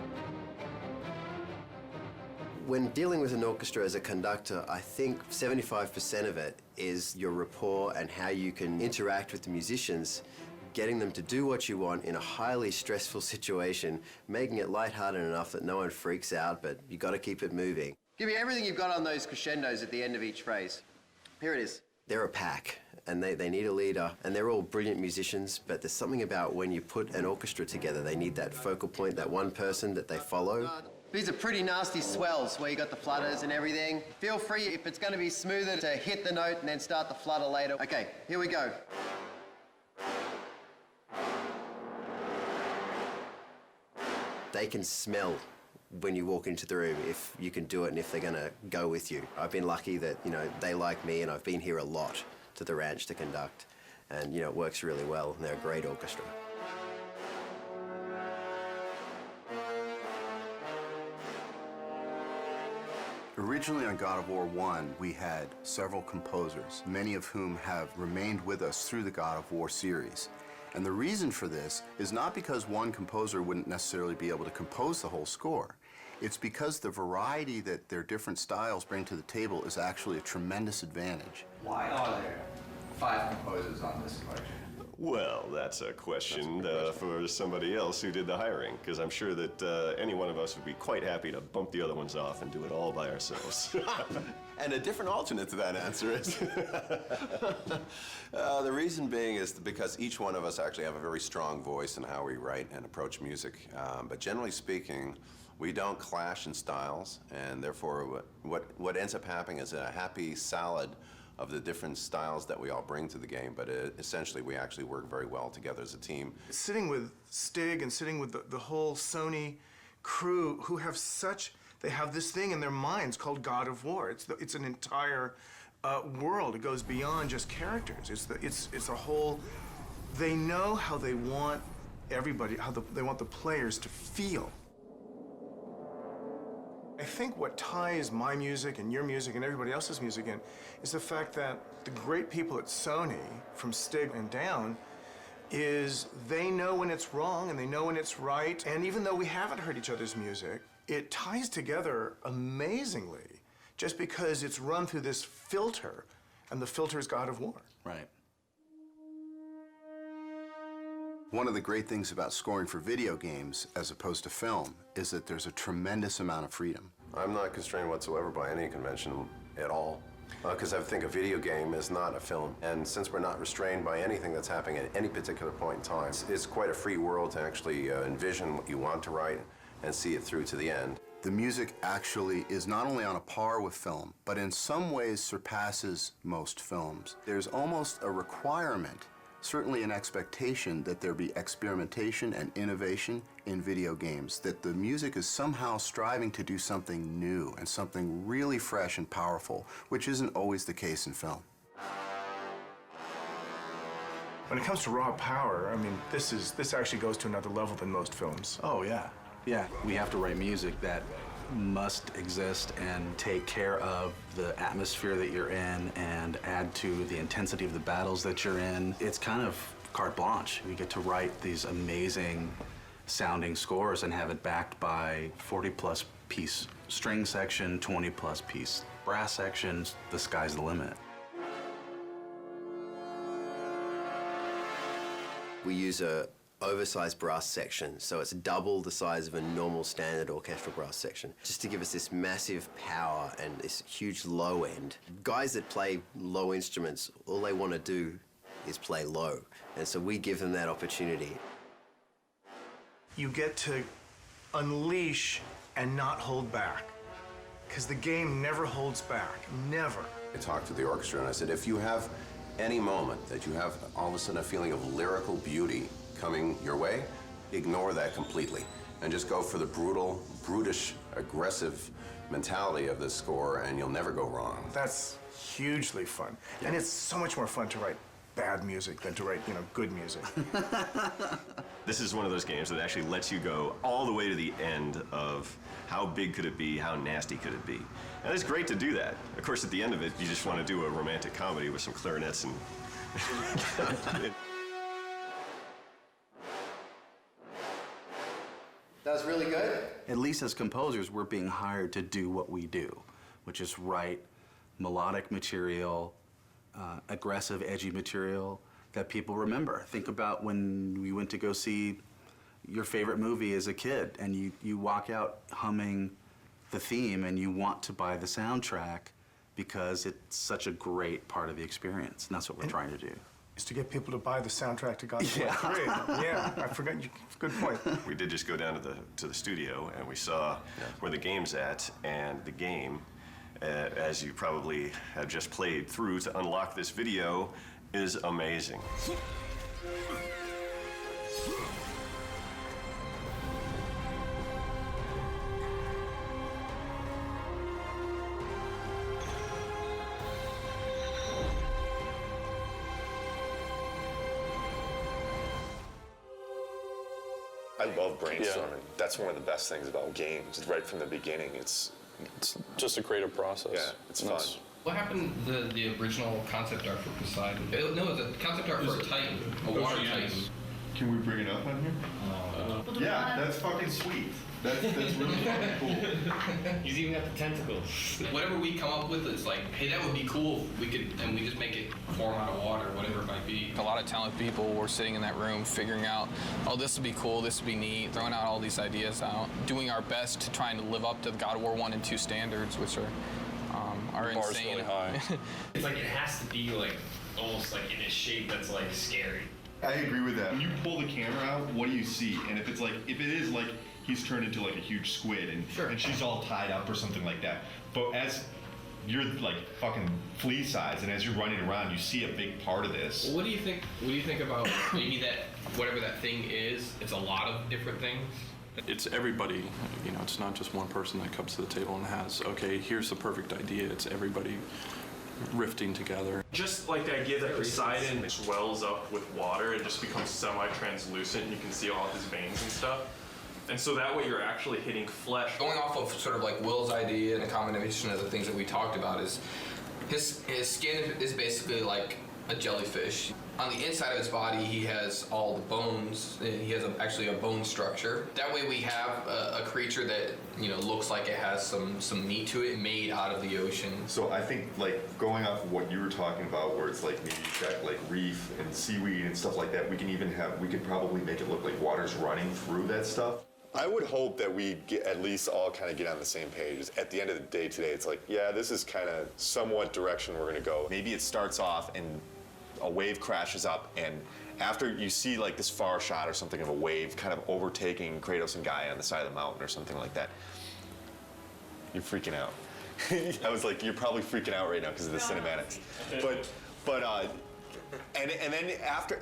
When dealing with an orchestra as a conductor, I think 75% of it is your rapport and how you can interact with the musicians, getting them to do what you want in a highly stressful situation, making it lighthearted enough that no one freaks out, but you got to keep it moving. Give me everything you've got on those crescendos at the end of each phrase. Here it is. They're a pack, and they need a leader, and they're all brilliant musicians, but there's something about when you put an orchestra together, they need that focal point, that one person that they follow. These are pretty nasty swells where you got the flutters and everything. Feel free, if it's going to be smoother, to hit the note and then start the flutter later. Okay, here we go. They can smell when you walk into the room if you can do it and if they're going to go with you. I've been lucky that, you know, they like me and I've been here a lot to the ranch to conduct. And, you know, it works really well and they're a great orchestra. Originally on God of War 1, we had several composers, many of whom have remained with us through the God of War series. And the reason for this is not because one composer wouldn't necessarily be able to compose the whole score. It's because the variety that their different styles bring to the table is actually a tremendous advantage. Why are there 5 composers on this collection? Well, that's a question, for somebody else who did the hiring, because I'm sure that any one of us would be quite happy to bump the other ones off and do it all by ourselves. And a different alternate to that answer is the reason being is because each one of us actually have a very strong voice in how we write and approach music. But generally speaking, we don't clash in styles, and therefore what ends up happening is a happy salad of the different styles that we all bring to the game, but essentially we actually work very well together as a team. Sitting with Stig and sitting with the whole Sony crew who have they have this thing in their minds called God of War. It's an entire world. It goes beyond just characters. It's a whole, they know how they want everybody, they want the players to feel. I think what ties my music and your music and everybody else's music in is the fact that the great people at Sony, from Stig and down, is they know when it's wrong and they know when it's right. And even though we haven't heard each other's music, it ties together amazingly just because it's run through this filter, and the filter is God of War. Right. One of the great things about scoring for video games as opposed to film is that there's a tremendous amount of freedom. I'm not constrained whatsoever by any convention at all, because I think a video game is not a film. And since we're not restrained by anything that's happening at any particular point in time, it's quite a free world to actually envision what you want to write and see it through to the end. The music actually is not only on a par with film, but in some ways surpasses most films. There's almost a requirement, certainly an expectation, that there be experimentation and innovation in video games, that the music is somehow striving to do something new and something really fresh and powerful, which isn't always the case in film. When it comes to raw power, I mean, this actually goes to another level than most films. Oh, yeah. Yeah, we have to write music that must exist and take care of the atmosphere that you're in and add to the intensity of the battles that you're in. It's kind of carte blanche. You get to write these amazing sounding scores and have it backed by 40-plus piece string section, 20-plus piece brass sections. The sky's the limit. We use a oversized brass section, so it's double the size of a normal standard orchestral brass section, just to give us this massive power and this huge low end. Guys that play low instruments, all they want to do is play low, and so we give them that opportunity. You get to unleash and not hold back, because the game never holds back, never. I talked to the orchestra and I said, if you have any moment that you have all of a sudden a feeling of lyrical beauty coming your way, ignore that completely and just go for the brutal, brutish, aggressive mentality of this score, and you'll never go wrong. That's hugely fun. Yeah. And it's so much more fun to write bad music than to write, good music. This is one of those games that actually lets you go all the way to the end of how big could it be, how nasty could it be. And it's great to do that. Of course, at the end of it, you just want to do a romantic comedy with some clarinets and... That was really good. At least as composers, we're being hired to do what we do, which is write melodic material, aggressive, edgy material that people remember. Think about when we went to go see your favorite movie as a kid, and you walk out humming the theme and you want to buy the soundtrack because it's such a great part of the experience, and that's what we're trying to do. Is to get people to buy the soundtrack to God of War 3. Yeah, I forgot. Good point. We did just go down to the studio, and we saw where the game's at, and the game, as you probably have just played through to unlock this video, is amazing. I love brainstorming. That's one of the best things about games. Right from the beginning, it's just a creative process. Yeah, it's fun. What happened to the original concept art for Poseidoon? No, the concept art for a Titan, a water Titan. Can we bring it up on here? Yeah, that's fucking sweet. That's really fucking cool. He's even got the tentacles. Whatever we come up with, it's like, hey, that would be cool. We could, and we just make it form out of water, whatever it might be. A lot of talented people were sitting in that room figuring out, oh, this would be cool, this would be neat, throwing out all these ideas out, doing our best to try and live up to the God of War 1 and 2 standards, which are insane. Really high. It's like it has to be like almost like in a shape that's like scary. I agree with that. When you pull the camera out, what do you see? And if it is like he's turned into like a huge squid and she's all tied up or something like that. But as you're like fucking flea size and as you're running around, you see a big part of this. Well, what do you think? What do you think about maybe that whatever that thing is? It's a lot of different things. It's everybody, you know, it's not just one person that comes to the table and has, okay, here's the perfect idea. It's everybody rifting together. Just like the idea that Poseidon swells up with water and just becomes semi-translucent and you can see all his veins and stuff. And so that way you're actually hitting flesh. Going off of sort of like Will's idea and a combination of the things that we talked about is his skin is basically like a jellyfish. On the inside of his body, he has all the bones. He has actually a bone structure. That way we have a creature that, you know, looks like it has some meat to it, made out of the ocean. So I think like going off of what you were talking about, where it's like maybe you've got like reef and seaweed and stuff like that, we could probably make it look like water's running through that stuff. I would hope that we at least all kind of get on the same page. At the end of the day today, it's like, yeah, this is kind of somewhat direction we're going to go. Maybe it starts off and a wave crashes up, and after you see like this far shot or something of a wave kind of overtaking Kratos and Gaia on the side of the mountain or something like that, you're freaking out. I was like, you're probably freaking out right now because of the cinematics. And then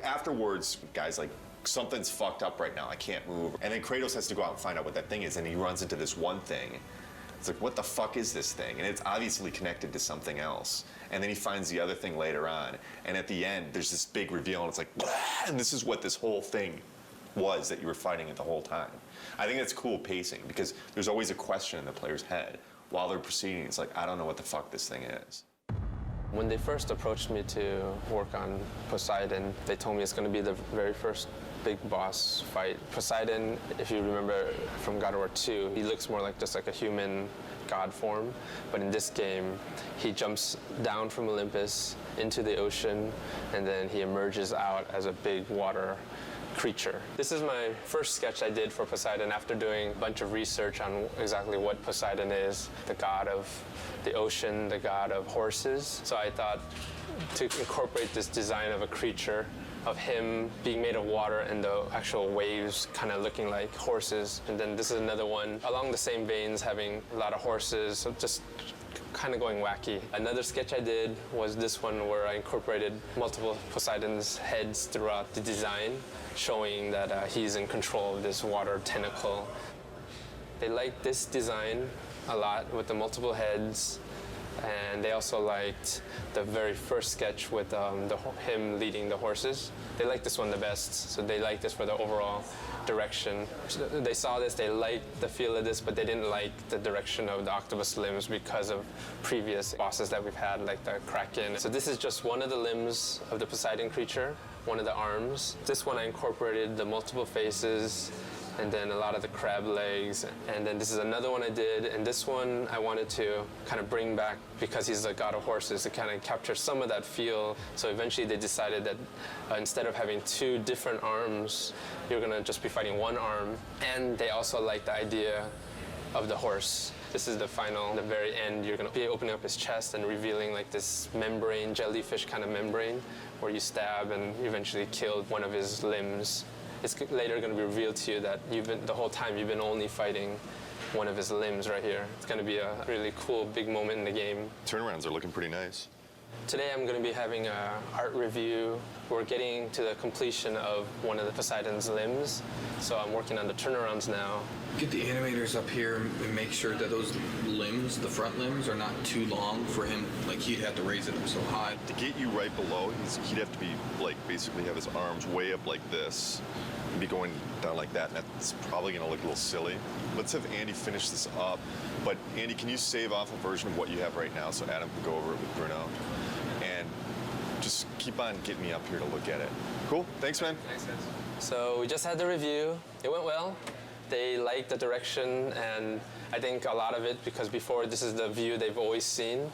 afterwards, guys, like, something's fucked up right now, I can't move. And then Kratos has to go out and find out what that thing is, and he runs into this one thing. It's like, what the fuck is this thing? And it's obviously connected to something else. And then he finds the other thing later on. And at the end, there's this big reveal, and it's like, and this is what this whole thing was that you were fighting it the whole time. I think that's cool pacing, because there's always a question in the player's head while they're proceeding. It's like, I don't know what the fuck this thing is. When they first approached me to work on Poseidon, they told me it's going to be the very first big boss fight. Poseidon, if you remember from God of War 2, he looks more like just like a human god form, but in this game, he jumps down from Olympus into the ocean, and then he emerges out as a big water creature. This is my first sketch I did for Poseidon after doing a bunch of research on exactly what Poseidon is, the god of the ocean, the god of horses. So I thought to incorporate this design of a creature, of him being made of water and the actual waves kind of looking like horses. And then this is another one along the same veins, having a lot of horses, so just kind of going wacky. Another sketch I did was this one where I incorporated multiple Poseidon's heads throughout the design, showing that he's in control of this water tentacle. They liked this design a lot with the multiple heads, and they also liked the very first sketch with him leading the horses. They liked this one the best, so they liked this for the overall direction. They saw this, they liked the feel of this, but they didn't like the direction of the octopus limbs because of previous bosses that we've had, like the Kraken. So this is just one of the limbs of the Poseidon creature, one of the arms. This one I incorporated the multiple faces, and then a lot of the crab legs. And then this is another one I did, and this one I wanted to kind of bring back because he's a god of horses to kind of capture some of that feel. So eventually they decided that instead of having two different arms, you're gonna just be fighting one arm. And they also like the idea of the horse. This is the final, the very end, you're gonna be opening up his chest and revealing like this membrane, jellyfish kind of membrane, where you stab and eventually kill one of his limbs. It's later going to be revealed to you that the whole time you've been only fighting one of his limbs right here. It's going to be a really cool, big moment in the game. Turnarounds are looking pretty nice. Today I'm going to be having an art review. We're getting to the completion of one of the Poseidon's limbs, so I'm working on the turnarounds now. Get the animators up here and make sure that those limbs, the front limbs, are not too long for him. Like, he'd have to raise it up so high. To get you right below, he'd have to be, like, basically have his arms way up like this and be going down like that, and that's probably going to look a little silly. Let's have Andy finish this up. But, Andy, can you save off a version of what you have right now so Adam can go over it with Bruno? And just keep on getting me up here to look at it. Cool. Thanks, man. Thanks, guys. So we just had the review. It went well. They liked the direction, and I think a lot of it because before this is the view they've always seen,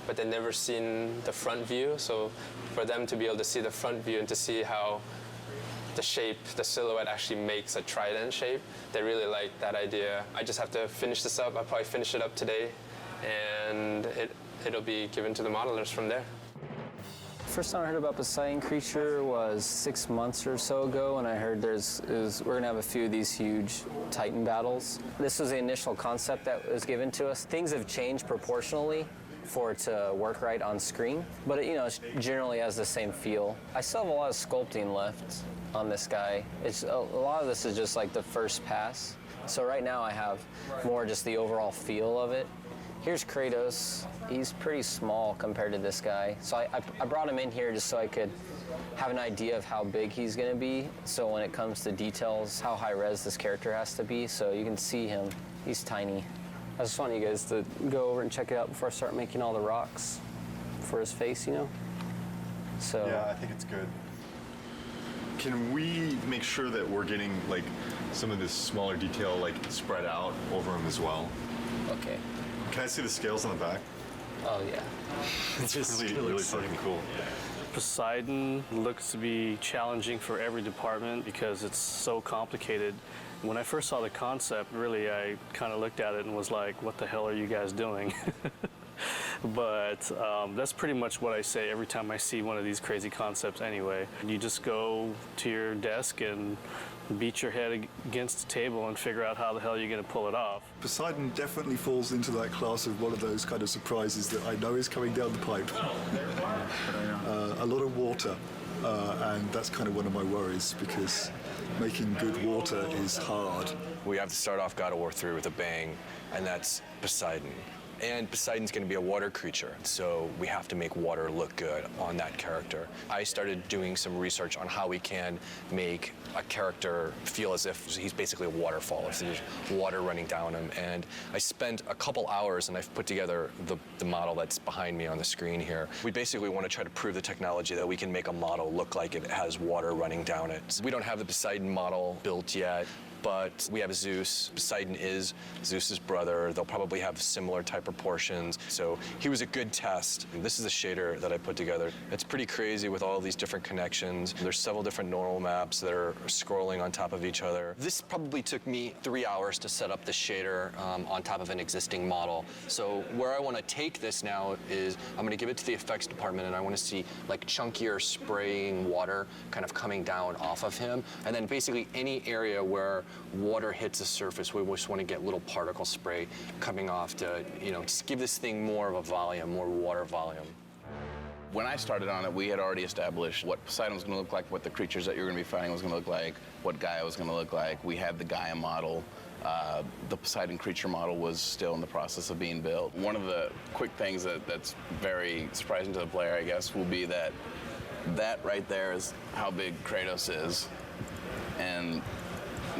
but they've never seen the front view. So for them to be able to see the front view and to see how the shape, the silhouette actually makes a trident shape, they really liked that idea. I just have to finish this up. I'll probably finish it up today, and it'll be given to the modelers from there. First time I heard about Poseidon creature was 6 months or so ago, and I heard we're gonna have a few of these huge Titan battles. This was the initial concept that was given to us. Things have changed proportionally for it to work right on screen, but it generally has the same feel. I still have a lot of sculpting left on this guy. A lot of this is just like the first pass. So right now I have more just the overall feel of it. Here's Kratos. He's pretty small compared to this guy. So I brought him in here just so I could have an idea of how big he's gonna be. So when it comes to details, how high res this character has to be. So you can see him, he's tiny. I just want you guys to go over and check it out before I start making all the rocks for his face, So yeah, I think it's good. Can we make sure that we're getting like some of this smaller detail like spread out over him as well? Okay. Can I see the scales on the back? Oh yeah. It's really fucking cool. Poseidon looks to be challenging for every department because it's so complicated. When I first saw the concept, really, I kind of looked at it and was like, what the hell are you guys doing? But that's pretty much what I say every time I see one of these crazy concepts anyway. You just go to your desk and beat your head against the table and figure out how the hell you're going to pull it off. Poseidon definitely falls into that class of one of those kind of surprises that I know is coming down the pipe. A lot of water, and that's kind of one of my worries because making good water is hard. We have to start off God of War 3 with a bang, and that's Poseidon. And Poseidon's going to be a water creature, so we have to make water look good on that character. I started doing some research on how we can make a character feel as if he's basically a waterfall, if there's water running down him. And I spent a couple hours, and I've put together the model that's behind me on the screen here. We basically want to try to prove the technology that we can make a model look like it has water running down it. We don't have the Poseidon model built yet, but we have Zeus. Poseidon is Zeus's brother. They'll probably have similar type proportions. So he was a good test. This is a shader that I put together. It's pretty crazy with all these different connections. There's several different neural maps that are scrolling on top of each other. This probably took me 3 hours to set up the shader on top of an existing model. So where I want to take this now is I'm going to give it to the effects department, and I want to see like chunkier spraying water kind of coming down off of him. And then basically any area where water hits the surface, we just want to get little particle spray coming off to, just give this thing more of a volume, more water volume. When I started on it, we had already established what Poseidon was going to look like, what the creatures that you're going to be fighting was going to look like, what Gaia was going to look like. We had the Gaia model. The Poseidon creature model was still in the process of being built. One of the quick things that's very surprising to the player, I guess, will be that right there is how big Kratos is. And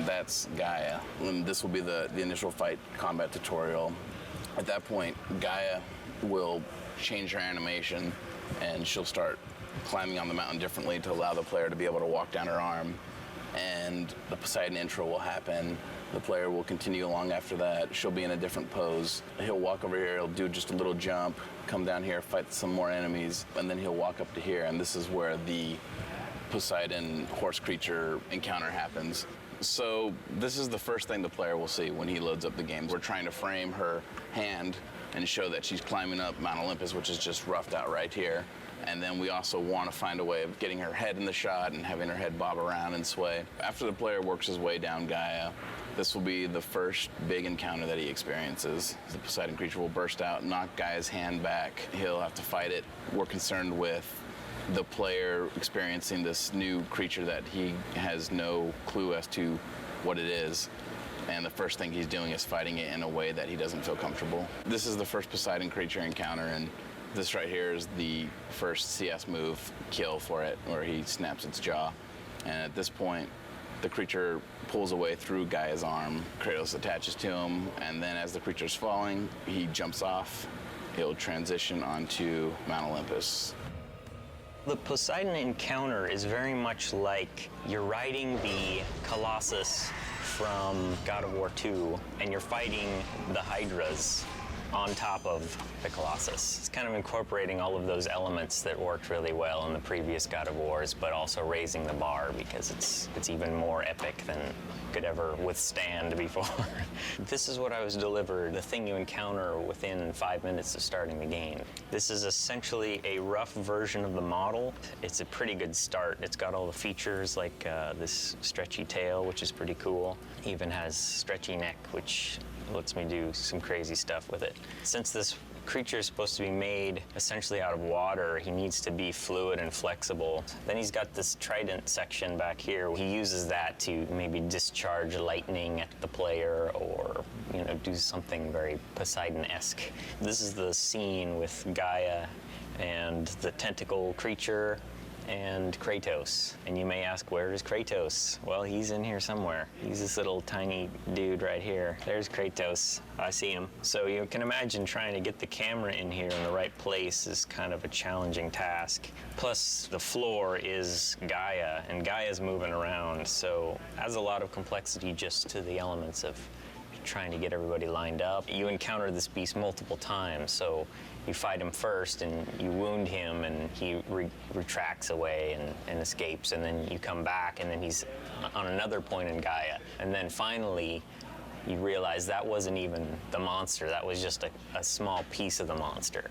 that's Gaia. And this will be the initial fight combat tutorial. At that point, Gaia will change her animation and she'll start climbing on the mountain differently to allow the player to be able to walk down her arm. And the Poseidon intro will happen. The player will continue along after that. She'll be in a different pose. He'll walk over here, he'll do just a little jump, come down here, fight some more enemies, and then he'll walk up to here, and this is where the Poseidon horse creature encounter happens. So this is the first thing the player will see when he loads up the game. We're trying to frame her hand and show that she's climbing up Mount Olympus, which is just roughed out right here. And then we also want to find a way of getting her head in the shot and having her head bob around and sway. After the player works his way down Gaia, this will be the first big encounter that he experiences. The Poseidon creature will burst out, knock Gaia's hand back. He'll have to fight it. We're concerned with the player experiencing this new creature that he has no clue as to what it is. And the first thing he's doing is fighting it in a way that he doesn't feel comfortable. This is the first Poseidon creature encounter, and this right here is the first CS move kill for it, where he snaps its jaw. And at this point, the creature pulls away through Gaia's arm. Kratos attaches to him, and then as the creature's falling, he jumps off. He'll transition onto Mount Olympus. The Poseidon encounter is very much like you're riding the Colossus from God of War 2, and you're fighting the Hydras on top of the Colossus. It's kind of incorporating all of those elements that worked really well in the previous God of Wars, but also raising the bar because it's even more epic than could ever withstand before. This is what I was delivered, the thing you encounter within 5 minutes of starting the game. This is essentially a rough version of the model. It's a pretty good start. It's got all the features like this stretchy tail, which is pretty cool. Even has stretchy neck, which lets me do some crazy stuff with it. Since this creature is supposed to be made essentially out of water, he needs to be fluid and flexible. Then he's got this trident section back here. He uses that to maybe discharge lightning at the player or, you know, do something very Poseidon-esque. This is the scene with Gaia and the tentacle creature and Kratos. And you may ask, where is Kratos? Well, he's in here somewhere. He's this little tiny dude right here. There's Kratos. I see him. So you can imagine trying to get the camera in here in the right place is kind of a challenging task. Plus, the floor is Gaia, and Gaia's moving around, so adds a lot of complexity just to the elements of trying to get everybody lined up. You encounter this beast multiple times, so you fight him first and you wound him and he retracts away and escapes, and then you come back and then he's on another point in Gaia. And then finally you realize that wasn't even the monster, that was just a small piece of the monster.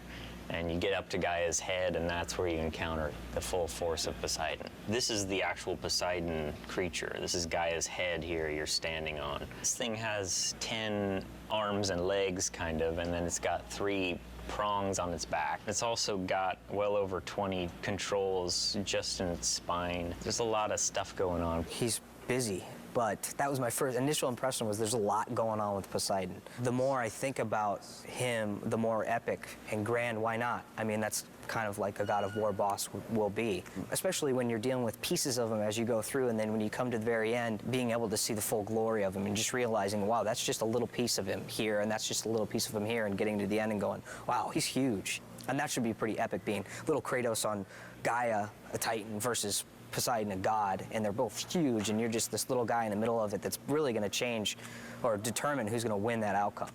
And you get up to Gaia's head, and that's where you encounter the full force of Poseidon. This is the actual Poseidon creature. This is Gaia's head here you're standing on. This thing has 10 arms and legs, kind of, and then it's got 3 prongs on its back. It's also got well over 20 controls just in its spine. There's a lot of stuff going on. He's busy. But that was my first initial impression, was there's a lot going on with Poseidon. The more I think about him, the more epic and grand, why not? I mean, that's kind of like a God of War boss will be. Especially when you're dealing with pieces of him as you go through, and then when you come to the very end, being able to see the full glory of him and just realizing, wow, that's just a little piece of him here, and that's just a little piece of him here, and getting to the end and going, wow, he's huge. And that should be pretty epic, being little Kratos on Gaia, a Titan, versus Poseidon, a god, and they're both huge, and you're just this little guy in the middle of it that's really going to change or determine who's going to win that outcome.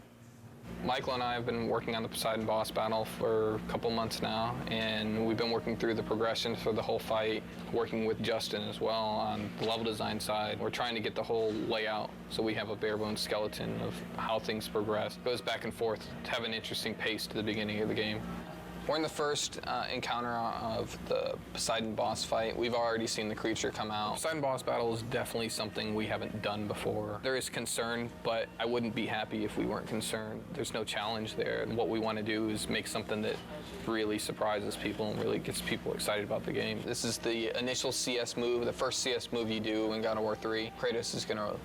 Michael and I have been working on the Poseidon boss battle for a couple months now, and we've been working through the progression for the whole fight, working with Justin as well on the level design side. We're trying to get the whole layout so we have a bare bones skeleton of how things progress. It goes back and forth to have an interesting pace to the beginning of the game. We're in the first encounter of the Poseidon boss fight. We've already seen the creature come out. Poseidon boss battle is definitely something we haven't done before. There is concern, but I wouldn't be happy if we weren't concerned. There's no challenge there. And what we want to do is make something that really surprises people and really gets people excited about the game. This is the initial CS move, the first CS move you do in God of War 3. Kratos is going to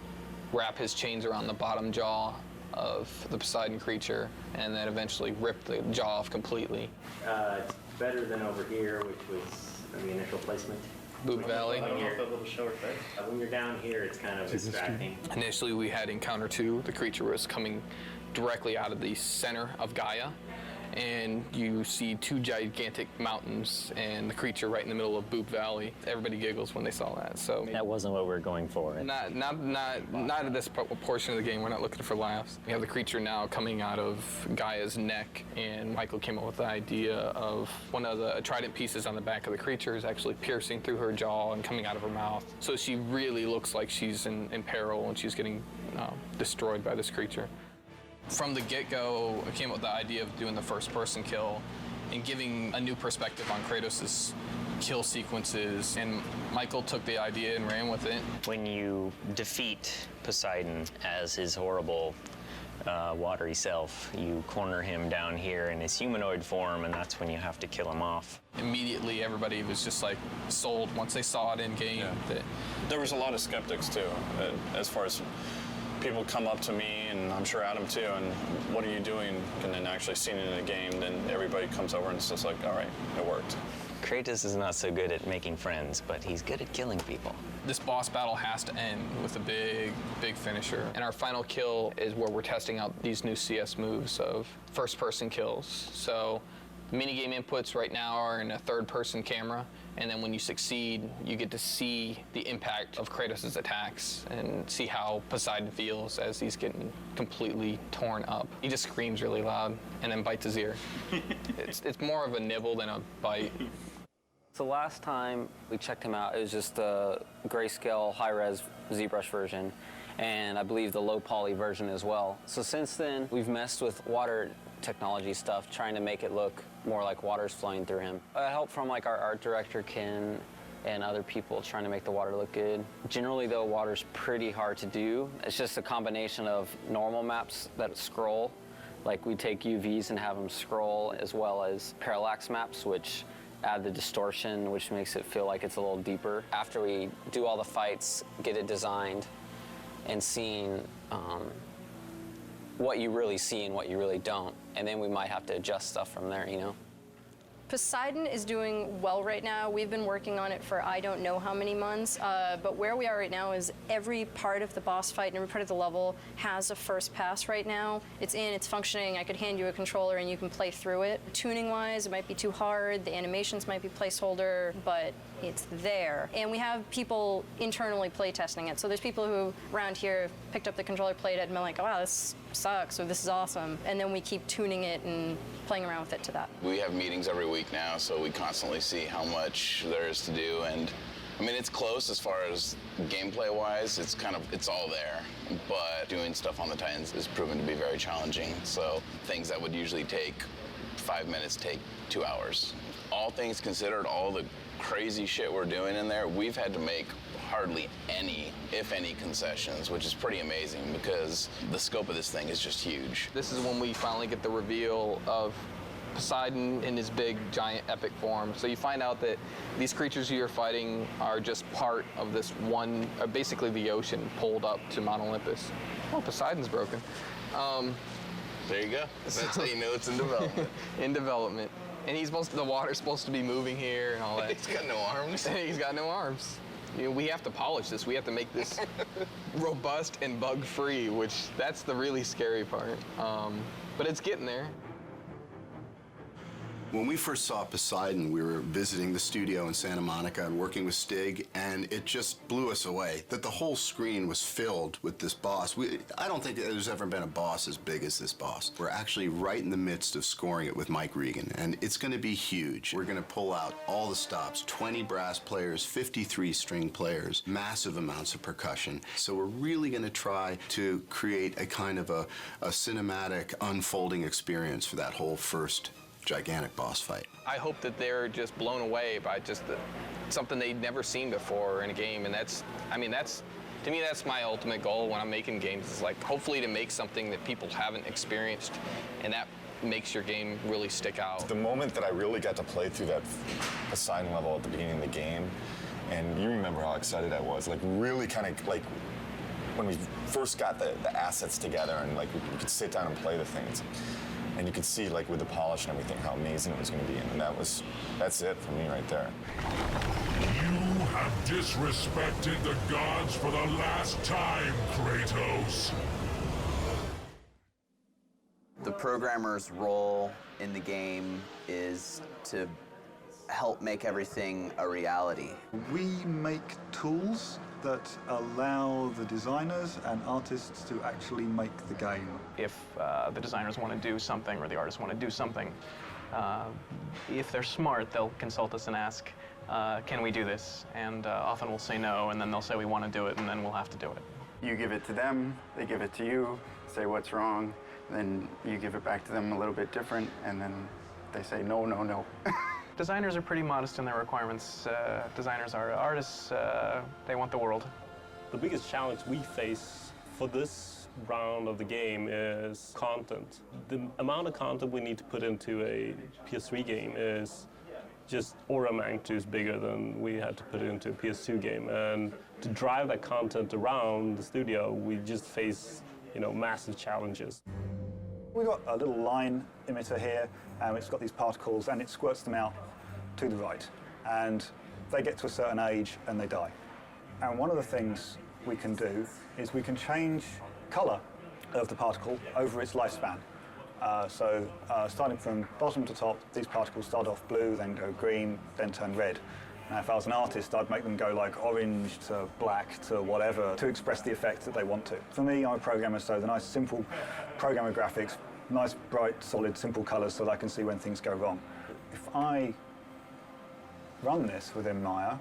wrap his chains around the bottom jaw of the Poseidon creature and then eventually rip the jaw off completely. It's better than over here, which was the initial placement. Boob Valley. I don't know if a little short, but when you're down here, it's kind of distracting. Initially, we had encounter 2. The creature was coming directly out of the center of Gaia, and you see 2 gigantic mountains and the creature right in the middle of Boob Valley. Everybody giggles when they saw that. So that wasn't what we were going for. Not at this portion of the game. We're not looking for laughs. We have the creature now coming out of Gaia's neck, and Michael came up with the idea of one of the trident pieces on the back of the creature is actually piercing through her jaw and coming out of her mouth. So she really looks like she's in peril and she's getting destroyed by this creature. From the get-go, I came up with the idea of doing the first-person kill and giving a new perspective on Kratos' kill sequences, and Michael took the idea and ran with it. When you defeat Poseidon as his horrible watery self, you corner him down here in his humanoid form, and that's when you have to kill him off. Immediately, everybody was just like sold once they saw it in game. Yeah. There was a lot of skeptics too, as far as people come up to me, and I'm sure Adam too, and what are you doing? And then actually seeing it in a game, then everybody comes over and it's just like, all right, it worked. Kratos is not so good at making friends, but he's good at killing people. This boss battle has to end with a big finisher. And our final kill is where we're testing out these new CS moves of first-person kills. So the minigame inputs right now are in a third-person camera, And then when you succeed, you get to see the impact of Kratos' attacks and see how Poseidon feels as he's getting completely torn up. He just screams really loud and then bites his ear. It's more of a nibble than a bite. So last time we checked him out, it was just the grayscale high-res ZBrush version, and I believe the low poly version as well. So since then, we've messed with water technology stuff, trying to make it look more like water's flowing through him. Help from like our art director, Ken, and other people trying to make the water look good. Generally though, water's pretty hard to do. It's just a combination of normal maps that scroll, like we take UVs and have them scroll, as well as parallax maps, which add the distortion, which makes it feel like it's a little deeper. After we do all the fights, get it designed, and seeing what you really see and what you really don't, and then we might have to adjust stuff from there, you know? Poseidon is doing well right now. We've been working on it for I don't know how many months, but where we are right now is every part of the boss fight and every part of the level has a first pass right now. It's in, it's functioning. I could hand you a controller and you can play through it. Tuning-wise, it might be too hard. The animations might be placeholder, but it's there. And we have people internally play testing it. So there's people who around here picked up the controller, played it, and been like, oh, wow, this sucks, or this is awesome. And then we keep tuning it and playing around with it to that. We have meetings every week now, so we constantly see how much there is to do. And I mean, it's close as far as gameplay-wise. It's all there. But doing stuff on the Titans is proven to be very challenging. So things that would usually take 5 minutes take 2 hours. All things considered, all the crazy shit we're doing in there, we've had to make hardly any, if any, concessions, which is pretty amazing because the scope of this thing is just huge. This is when we finally get the reveal of Poseidon in his big, giant, epic form. So you find out that these creatures you're fighting are just part of this one, basically the ocean pulled up to Mount Olympus. Oh, Poseidon's broken. There you go. That's how you know it's in development. In development. And the water's supposed to be moving here and all that. He's got no arms. He's got no arms. You know, we have to polish this. We have to make this robust and bug-free, which that's the really scary part. But it's getting there. When we first saw Poseidon, we were visiting the studio in Santa Monica and working with Stig, and it just blew us away that the whole screen was filled with this boss. I don't think there's ever been a boss as big as this boss. We're actually right in the midst of scoring it with Mike Regan, and it's going to be huge. We're going to pull out all the stops, 20 brass players, 53 string players, massive amounts of percussion. So we're really going to try to create a kind of a cinematic unfolding experience for that whole first gigantic boss fight. I hope that they're just blown away by just something they'd never seen before in a game, and to me, that's my ultimate goal when I'm making games, is like hopefully to make something that people haven't experienced, and that makes your game really stick out. The moment that I really got to play through that Poseidon level at the beginning of the game, and you remember how excited I was, like really kind of like when we first got the assets together and like we could sit down and play the things. And you could see, like, with the polish and everything, how amazing it was going to be. And that's it for me right there. You have disrespected the gods for the last time, Kratos. The programmer's role in the game is to help make everything a reality. We make tools that allow the designers and artists to actually make the game. If the designers want to do something or the artists want to do something, if they're smart, they'll consult us and ask, can we do this? And often we'll say no, and then they'll say we want to do it, and then we'll have to do it. You give it to them, they give it to you, say what's wrong, then you give it back to them a little bit different, and then they say no, no, no. Designers are pretty modest in their requirements. Designers are artists. They want the world. The biggest challenge we face for this round of the game is content. The amount of content we need to put into a PS3 game is just order of magnitude bigger than we had to put into a PS2 game. And to drive that content around the studio, we just face, massive challenges. We've got a little line emitter here, and it's got these particles, and it squirts them out to the right. And they get to a certain age, and they die. And one of the things we can do is we can change color of the particle over its lifespan. Starting from bottom to top, these particles start off blue, then go green, then turn red. Now, if I was an artist, I'd make them go like orange to black to whatever to express the effect that they want to. For me, I'm a programmer, so the nice, simple programmer graphics, nice, bright, solid, simple colors so that I can see when things go wrong. If I run this within Maya,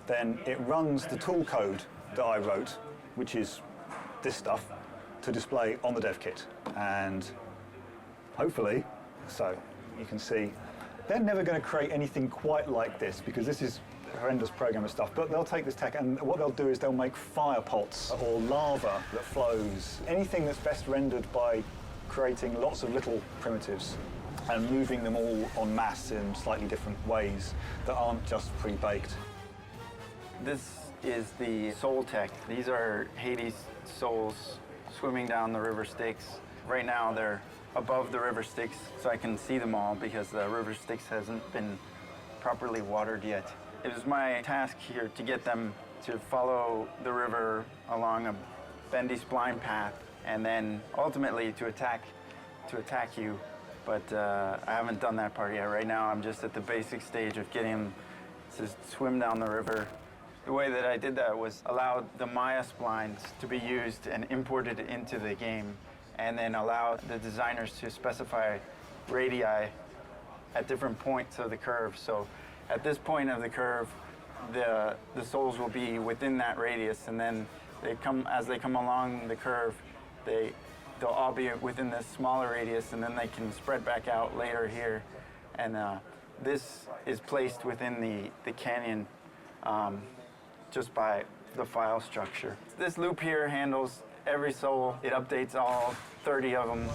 then it runs the tool code that I wrote, which is this stuff, to display on the dev kit. And hopefully, so you can see, they're never going to create anything quite like this because this is horrendous programmer stuff, but they'll take this tech and what they'll do is they'll make fire pots or lava that flows. Anything that's best rendered by creating lots of little primitives and moving them all en masse in slightly different ways that aren't just pre-baked. This is the soul tech. These are Hades' souls swimming down the river Styx. Right now they're above the river Styx, so I can see them all because the river Styx hasn't been properly watered yet. It was my task here to get them to follow the river along a bendy spline path and then ultimately to attack you. But I haven't done that part yet. Right now I'm just at the basic stage of getting them to swim down the river. The way that I did that was allowed the Maya splines to be used and imported into the game, and then allow the designers to specify radii at different points of the curve. So at this point of the curve, the souls will be within that radius, and then as they come along the curve, they'll all be within this smaller radius, and then they can spread back out later here. And this is placed within the canyon just by the file structure. This loop here handles every soul. It updates all 30 of them.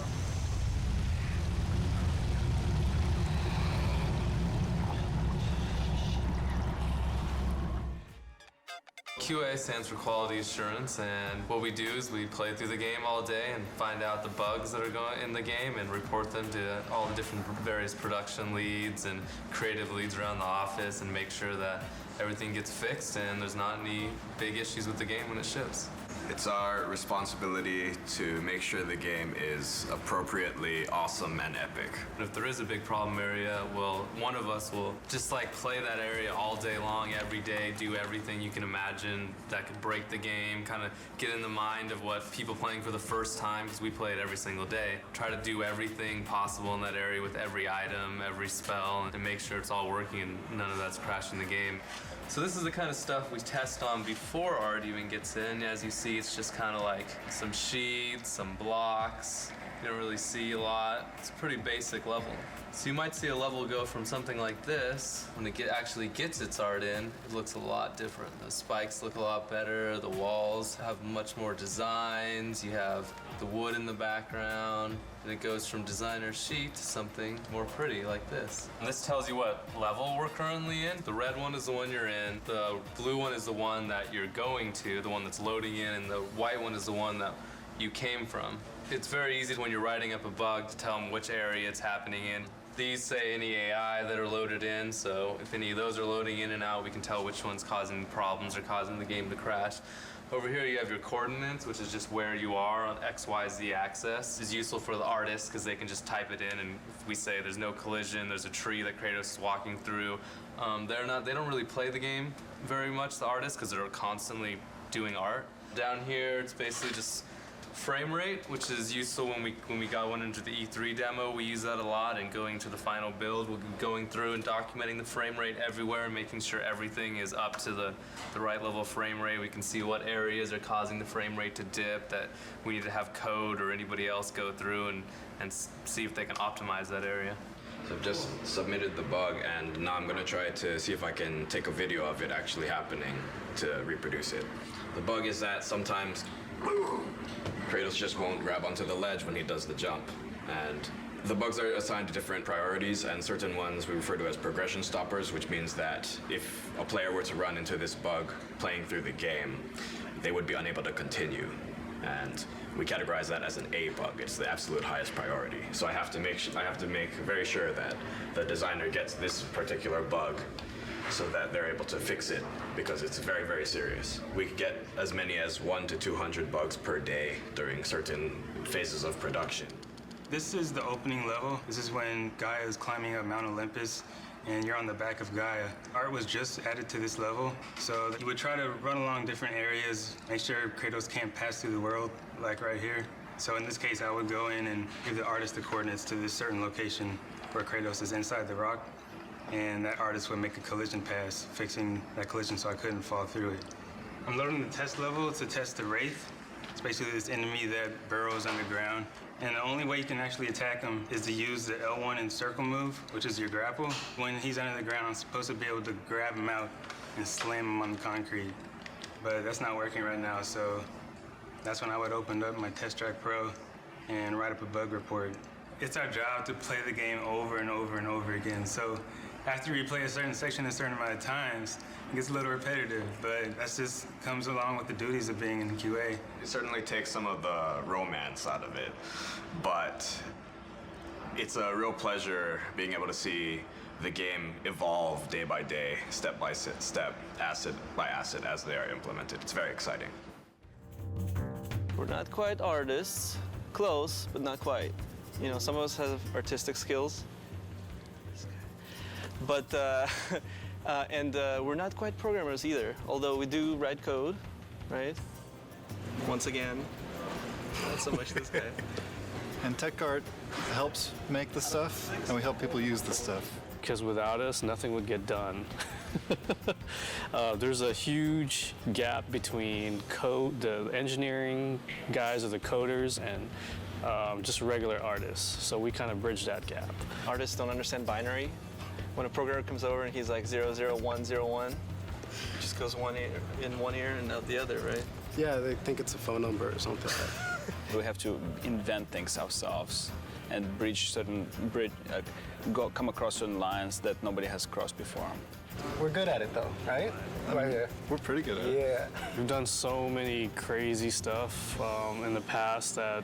QA stands for quality assurance, and what we do is we play through the game all day and find out the bugs that are going in the game and report them to all the different various production leads and creative leads around the office and make sure that everything gets fixed and there's not any big issues with the game when it ships. It's our responsibility to make sure the game is appropriately awesome and epic. If there is a big problem area, well, one of us will just like play that area all day long, every day, do everything you can imagine that could break the game, kind of get in the mind of what people playing for the first time, because we play it every single day. Try to do everything possible in that area with every item, every spell, and make sure it's all working and none of that's crashing the game. So this is the kind of stuff we test on before art even gets in. As you see, it's just kind of like some sheets, some blocks. You don't really see a lot. It's a pretty basic level. So you might see a level go from something like this, when it actually gets its art in, it looks a lot different. The spikes look a lot better, the walls have much more designs, you have the wood in the background, and it goes from designer sheet to something more pretty like this. And this tells you what level we're currently in. The red one is the one you're in, the blue one is the one that you're going to, the one that's loading in, and the white one is the one that you came from. It's very easy when you're writing up a bug to tell them which area it's happening in. These say any AI that are loaded in, so if any of those are loading in and out, we can tell which one's causing problems or causing the game to crash. Over here you have your coordinates, which is just where you are on XYZ axis. It's useful for the artists because they can just type it in, and if we say there's no collision, there's a tree that Kratos is walking through. They don't really play the game very much, the artists, because they're constantly doing art. Down here, it's basically just frame rate, which is useful when we got one into the E3 demo. We use that a lot, and going to the final build, we'll be going through and documenting the frame rate everywhere and making sure everything is up to the right level of frame rate. We can see what areas are causing the frame rate to dip that we need to have code or anybody else go through and see if they can optimize that area. So I've just submitted the bug, and now I'm gonna try to see if I can take a video of it actually happening to reproduce it. The bug is that sometimes Kratos just won't grab onto the ledge when he does the jump. And the bugs are assigned to different priorities, and certain ones we refer to as progression stoppers, which means that if a player were to run into this bug playing through the game, they would be unable to continue. And we categorize that as an A bug. It's the absolute highest priority. So I have to make very sure that the designer gets this particular bug so that they're able to fix it, because it's very, very serious. We could get as many as 100 to 200 bugs per day during certain phases of production. This is the opening level. This is when Gaia is climbing up Mount Olympus, and you're on the back of Gaia. Art was just added to this level, so you would try to run along different areas, make sure Kratos can't pass through the world, like right here. So in this case, I would go in and give the artist the coordinates to this certain location where Kratos is inside the rock, and that artist would make a collision pass, fixing that collision so I couldn't fall through it. I'm loading the test level to test the Wraith. It's basically this enemy that burrows underground. And the only way you can actually attack him is to use the L1 and circle move, which is your grapple. When he's under the ground, I'm supposed to be able to grab him out and slam him on the concrete. But that's not working right now, so that's when I would open up my Test Track Pro and write up a bug report. It's our job to play the game over and over and over again. So after you replay a certain section a certain amount of times, it gets a little repetitive, but that just comes along with the duties of being in QA. It certainly takes some of the romance out of it, but it's a real pleasure being able to see the game evolve day by day, step by step, asset by asset as they are implemented. It's very exciting. We're not quite artists, close, but not quite. You know, some of us have artistic skills, but we're not quite programmers either, although we do write code, right? Once again, not so much this guy. And tech art helps make the stuff, and we help people use the stuff. Because without us, nothing would get done. There's a huge gap between the engineering guys or the coders and just regular artists. So we kind of bridge that gap. Artists don't understand binary. When a programmer comes over and he's like 00101, just goes one ear in one ear and out the other, right? Yeah, they think it's a phone number or something. We have to invent things ourselves and come across certain lines that nobody has crossed before. We're good at it though, right? Right here. We're pretty good at it. Yeah. We've done so many crazy stuff in the past that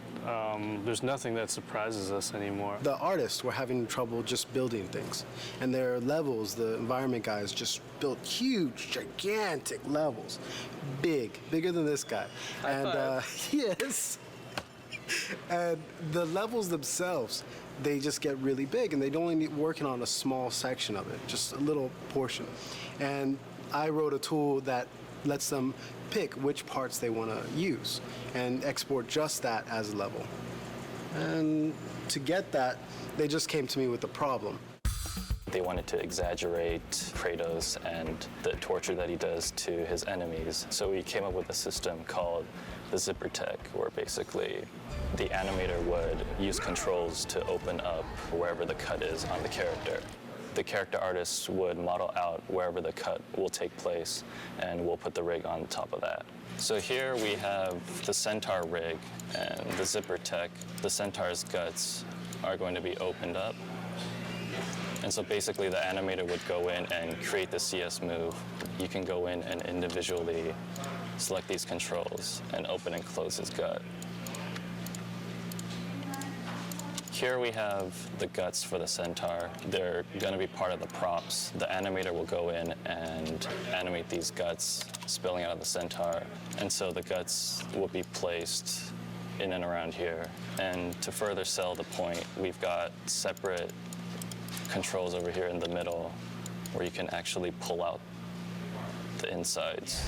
there's nothing that surprises us anymore. The artists were having trouble just building things. And their levels, the environment guys just built huge, gigantic levels. Bigger than this guy. Yes. And the levels themselves, they just get really big, and they'd only be working on a small section of it, just a little portion. And I wrote a tool that lets them pick which parts they want to use and export just that as a level. And to get that, they just came to me with a problem. They wanted to exaggerate Kratos and the torture that he does to his enemies. So we came up with a system called the zipper tech, where basically the animator would use controls to open up wherever the cut is on the character. The character artists would model out wherever the cut will take place, and we'll put the rig on top of that. So here we have the Centaur rig and the zipper tech. The Centaur's guts are going to be opened up. And so basically the animator would go in and create the CS move. You can go in and individually select these controls and open and close his gut. Here we have the guts for the Centaur. They're going to be part of the props. The animator will go in and animate these guts spilling out of the Centaur. And so the guts will be placed in and around here. And to further sell the point, we've got separate controls over here in the middle where you can actually pull out the insides.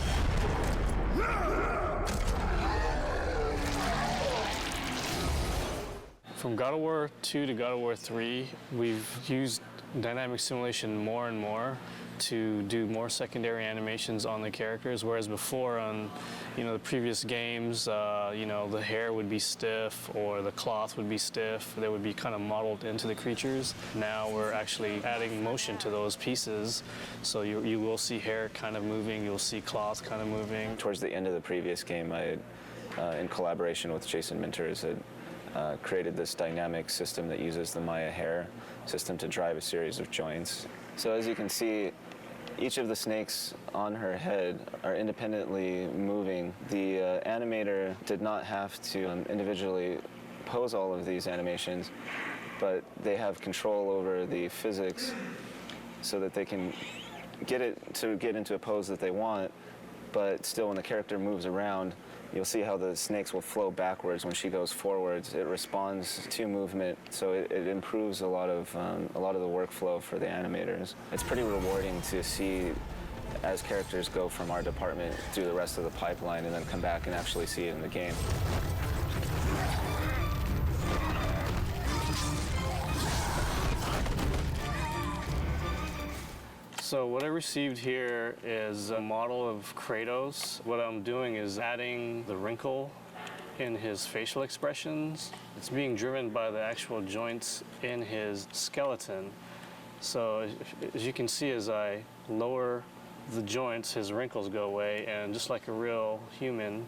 From God of War 2 to God of War 3, we've used dynamic simulation more and more to do more secondary animations on the characters, whereas before on the previous games, the hair would be stiff or the cloth would be stiff. They would be kind of modeled into the creatures. Now we're actually adding motion to those pieces, so you will see hair kind of moving, you'll see cloth kind of moving. Towards the end of the previous game, I, in collaboration with Jason Minters, had created this dynamic system that uses the Maya hair system to drive a series of joints. So as you can see, each of the snakes on her head are independently moving. The animator did not have to individually pose all of these animations, but they have control over the physics so that they can get it to get into a pose that they want, but still when the character moves around, You'll see how the snakes will flow backwards when she goes forwards. It responds to movement, so it improves a lot of the workflow for the animators. It's pretty rewarding to see as characters go from our department through the rest of the pipeline and then come back and actually see it in the game. So what I received here is a model of Kratos. What I'm doing is adding the wrinkle in his facial expressions. It's being driven by the actual joints in his skeleton. So as you can see, as I lower the joints, his wrinkles go away, and just like a real human,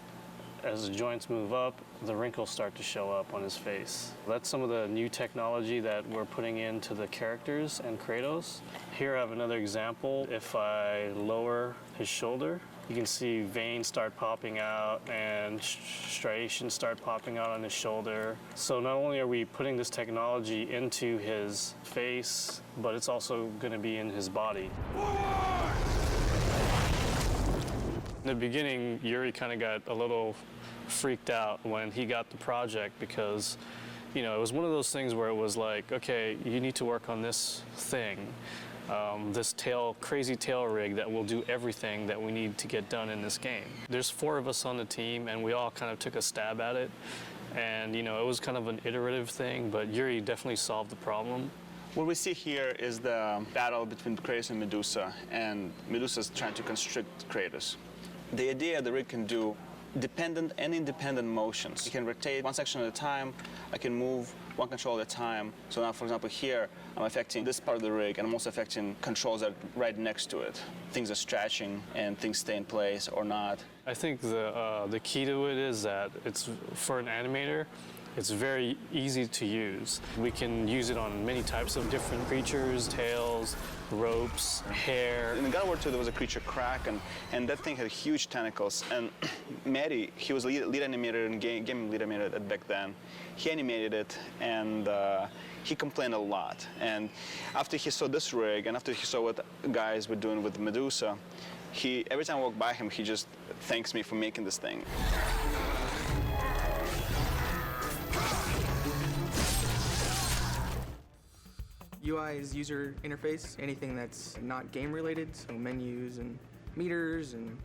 as the joints move up, the wrinkles start to show up on his face. That's some of the new technology that we're putting into the characters and Kratos. Here I have another example. If I lower his shoulder, you can see veins start popping out and striations start popping out on his shoulder. So not only are we putting this technology into his face, but it's also going to be in his body. In the beginning, Yuri kind of got a little freaked out when he got the project because, you know, it was one of those things where it was like, okay, you need to work on this thing, this crazy tail rig that will do everything that we need to get done in this game. There's 4 of us on the team, and we all kind of took a stab at it. And, you know, it was kind of an iterative thing, but Yuri definitely solved the problem. What we see here is the battle between Kratos and Medusa, and Medusa's trying to constrict Kratos. The idea the rig can do dependent and independent motions. You can rotate one section at a time. I can move one control at a time. So now, for example, here, I'm affecting this part of the rig, and I'm also affecting controls that are right next to it. Things are stretching, and things stay in place or not. I think the key to it is that it's, for an animator, it's very easy to use. We can use it on many types of different creatures, tails, ropes, hair. In God of War 2, there was a creature Kraken, and that thing had huge tentacles. And Matty, he was lead animator and game lead animator back then. He animated it, and he complained a lot. And after he saw this rig, and after he saw what guys were doing with Medusa, every time I walk by him, he just thanks me for making this thing. UI is user interface, anything that's not game related, so menus and meters and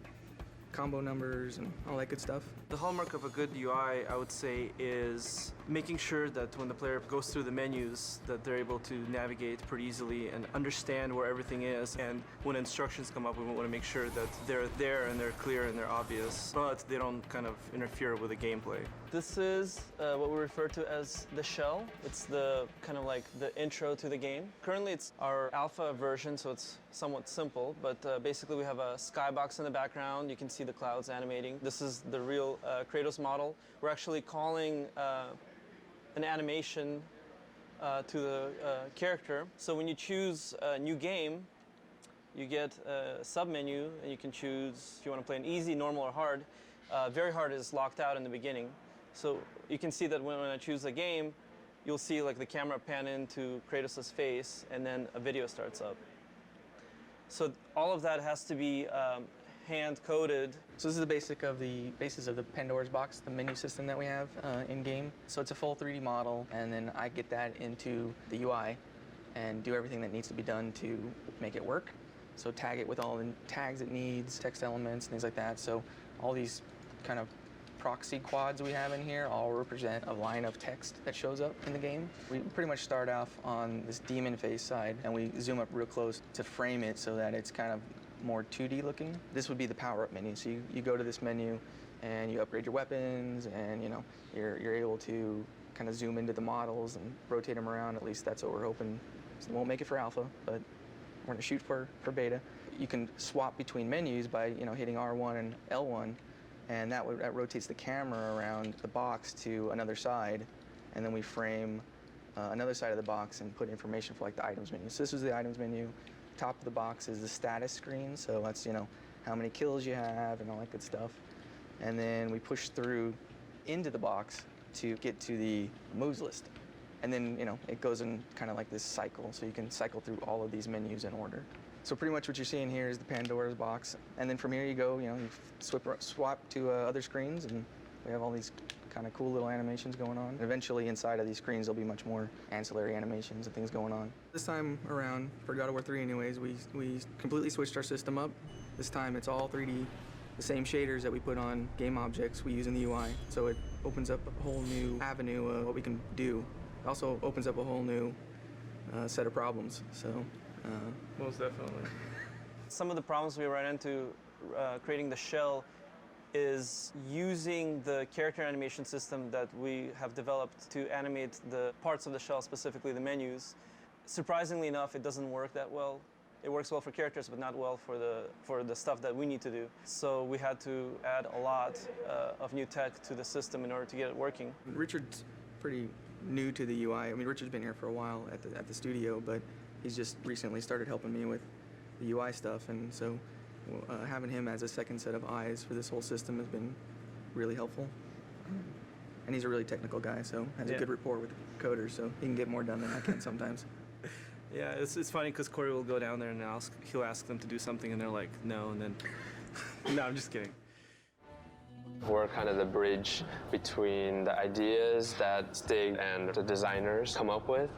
combo numbers and all that good stuff. The hallmark of a good UI, I would say, is making sure that when the player goes through the menus, that they're able to navigate pretty easily and understand where everything is. And when instructions come up, we want to make sure that they're there and they're clear and they're obvious, but they don't kind of interfere with the gameplay. This is what we refer to as the shell. It's the kind of like the intro to the game. Currently, it's our alpha version, so it's somewhat simple, but basically we have a skybox in the background. You can see the clouds animating. This is the real Kratos model. We're actually calling an animation to the character. So when you choose a new game, you get a sub-menu, and you can choose if you want to play an easy, normal, or hard. Very hard is locked out in the beginning. So you can see that when I choose a game, you'll see like the camera pan into Kratos' face, and then a video starts up. So all of that has to be hand-coded. So this is the basis of the Pandora's box, the menu system that we have in-game. So it's a full 3D model, and then I get that into the UI and do everything that needs to be done to make it work. So tag it with all the tags it needs, text elements, things like that. So all these kind of proxy quads we have in here all represent a line of text that shows up in the game. We pretty much start off on this demon face side, and we zoom up real close to frame it so that it's kind of more 2D looking. This would be the power-up menu. So you go to this menu and you upgrade your weapons, and you know you're able to kind of zoom into the models and rotate them around. At least that's what we're hoping. So we won't make it for alpha, but we're gonna shoot for beta. You can swap between menus by hitting R1 and L1, and that rotates the camera around the box to another side, and then we frame another side of the box and put information for like the items menu. So this is the items menu. Top of the box is the status screen, so that's how many kills you have and all that good stuff. And then we push through into the box to get to the moves list. And then, it goes in kind of like this cycle, so you can cycle through all of these menus in order. So pretty much what you're seeing here is the Pandora's box. And then from here you go, you swap to other screens, and we have all these kind of cool little animations going on. And eventually inside of these screens there'll be much more ancillary animations and things going on. This time around, for God of War 3 anyways, we completely switched our system up. This time it's all 3D. The same shaders that we put on game objects we use in the UI. So it opens up a whole new avenue of what we can do. It also opens up a whole new set of problems. So most definitely. Some of the problems we ran into creating the shell is using the character animation system that we have developed to animate the parts of the shell, specifically the menus. Surprisingly enough, it doesn't work that well. It works well for characters, but not well for the stuff that we need to do. So we had to add a lot of new tech to the system in order to get it working. Richard's pretty new to the UI. I mean, Richard's been here for a while at the studio, but he's just recently started helping me with the UI stuff, and so having him as a second set of eyes for this whole system has been really helpful. And he's a really technical guy, so has a good rapport with coders, so he can get more done than I can sometimes. Yeah, it's funny because Corey will go down there and he'll ask them to do something, and they're like, no, and then, no, I'm just kidding. We're kind of the bridge between the ideas that Stig and the designers come up with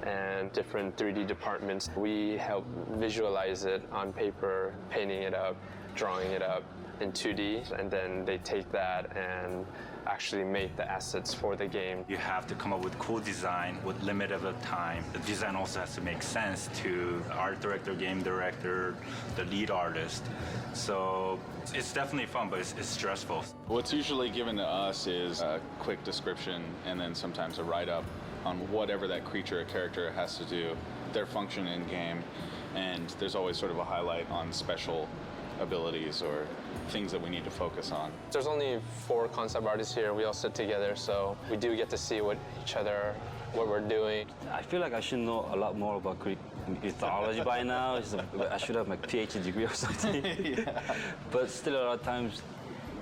and different 3D departments. We help visualize it on paper, painting it up, drawing it up in 2D, and then they take that and actually make the assets for the game. You have to come up with cool design with limited time. The design also has to make sense to the art director, game director, the lead artist. So it's definitely fun, but it's stressful. What's usually given to us is a quick description and then sometimes a write-up on whatever that creature or character has to do, their function in game, and there's always sort of a highlight on special abilities or things that we need to focus on. There's only 4 concept artists here. We all sit together, so we do get to see what we're doing. I feel like I should know a lot more about Greek mythology by now. I should have my PhD degree or something. Yeah. But still, a lot of times,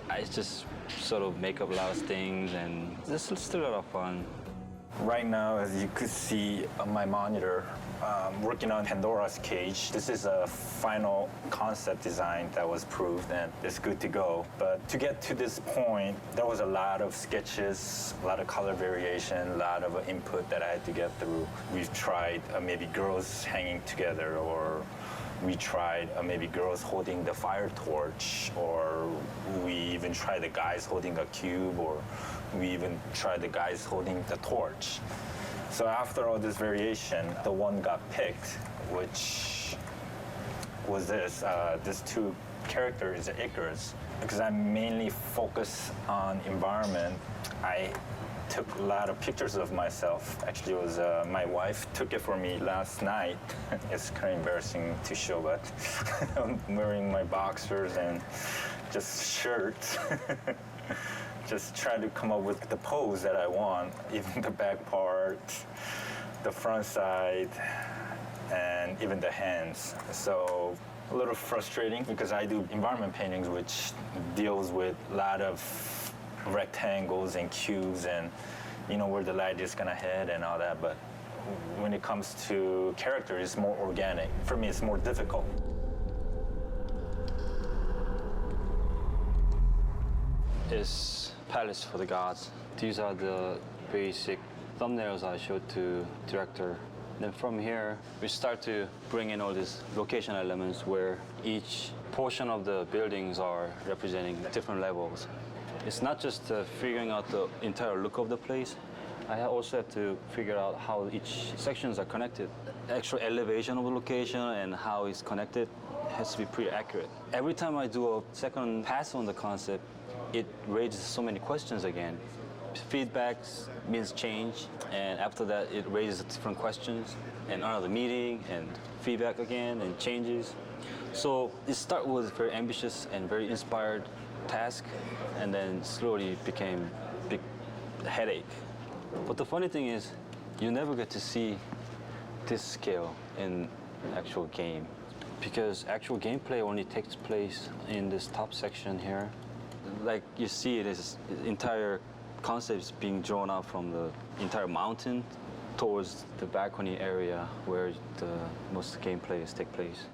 I just sort of make up a lot of things, and it's still a lot of fun. Right now, as you could see on my monitor, working on Pandora's cage. This is a final concept design that was proved, and it's good to go. But to get to this point, there was a lot of sketches, a lot of color variation, a lot of input that I had to get through. We've tried maybe girls hanging together, or we tried maybe girls holding the fire torch, or we even tried the guys holding a cube, or we even tried the guys holding the torch. So after all this variation, the one got picked, which was this 2 characters, ИГРЫs. Because I mainly focus on environment, I took a lot of pictures of myself. Actually, it was my wife took it for me last night. It's kind of embarrassing to show, but I'm wearing my boxers and just shirt. Just try to come up with the pose that I want, even the back part, the front side, and even the hands. So a little frustrating because I do environment paintings, which deals with a lot of rectangles and cubes and where the light is gonna hit and all that. But when it comes to character, it's more organic. For me, it's more difficult. It's Palace for the Gods. These are the basic thumbnails I showed to director. Then from here, we start to bring in all these location elements where each portion of the buildings are representing different levels. It's not just figuring out the entire look of the place. I also have to figure out how each sections are connected. The actual elevation of the location and how it's connected has to be pretty accurate. Every time I do a second pass on the concept, it raises so many questions again. Feedback means change, and after that it raises different questions, and another meeting, and feedback again, and changes. So it started with a very ambitious and very inspired task, and then slowly became a big headache. But the funny thing is, you never get to see this scale in actual game, because actual gameplay only takes place in this top section here. Like you see, this entire concept is being drawn out from the entire mountain towards the balcony area where the most gameplays take place.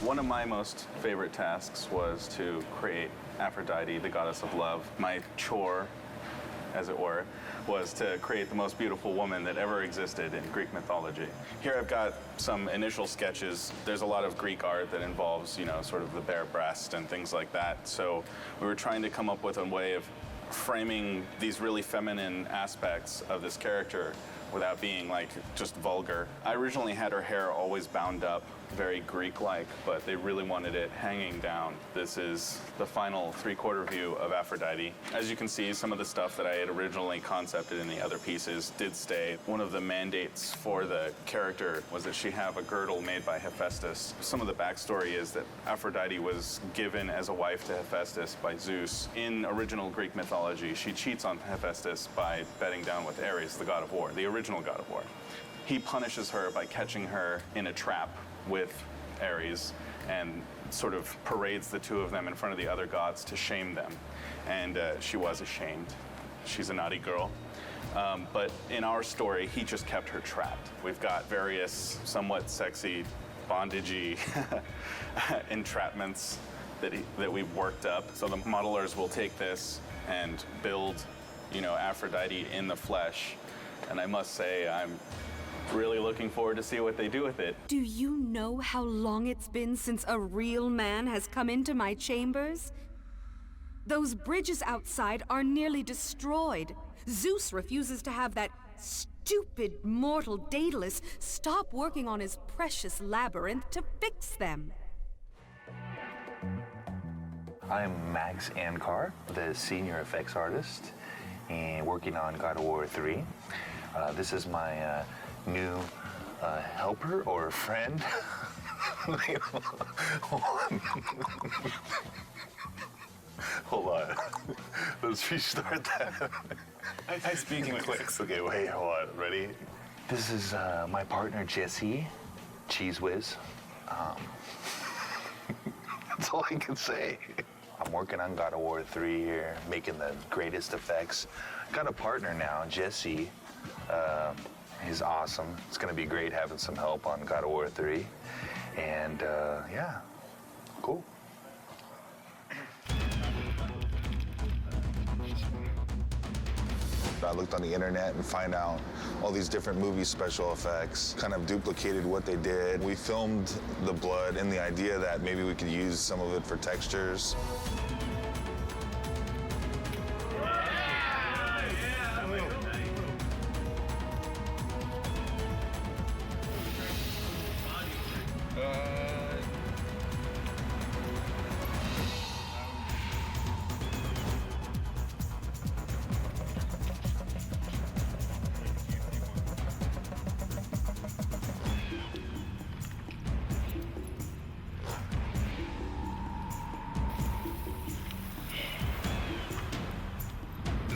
One of my most favorite tasks was to create Aphrodite, the goddess of love. My chore, as it were, was to create the most beautiful woman that ever existed in Greek mythology. Here I've got some initial sketches. There's a lot of Greek art that involves, you know, sort of the bare breast and things like that. So we were trying to come up with a way of framing these really feminine aspects of this character without being like just vulgar. I originally had her hair always bound up, very Greek-like, but they really wanted it hanging down. This is the final three-quarter view of Aphrodite. As you can see, some of the stuff that I had originally concepted in the other pieces did stay. One of the mandates for the character was that she have a girdle made by Hephaestus. Some of the backstory is that Aphrodite was given as a wife to Hephaestus by Zeus. In original Greek mythology, she cheats on Hephaestus by bedding down with Ares, the god of war, the original god of war. He punishes her by catching her in a trap with Ares and sort of parades the two of them in front of the other gods to shame them. And she was ashamed. She's a naughty girl. But in our story, he just kept her trapped. We've got various somewhat sexy, bondagey entrapments that we've worked up. So the modelers will take this and build, you know, Aphrodite in the flesh. And I must say, I'm really looking forward to see what they do with it. Do you know how long it's been since a real man has come into my chambers? Those bridges outside are nearly destroyed. Zeus refuses to have that stupid mortal Daedalus stop working on his precious labyrinth to fix them. I'm Max Ankar, the senior effects artist, and working on God of War 3. This is my new helper or friend. Hold on. Let's restart that. I speak in clicks. Okay, wait, hold on. Ready? This is my partner, Jesse, Cheese Whiz. That's all I can say. I'm working on God of War 3 here, making the greatest effects. Got a partner now, Jesse. He's awesome. It's gonna be great having some help on God of War 3. And yeah, cool. I looked on the internet and find out all these different movie special effects, kind of duplicated what they did. We filmed the blood in the idea that maybe we could use some of it for textures.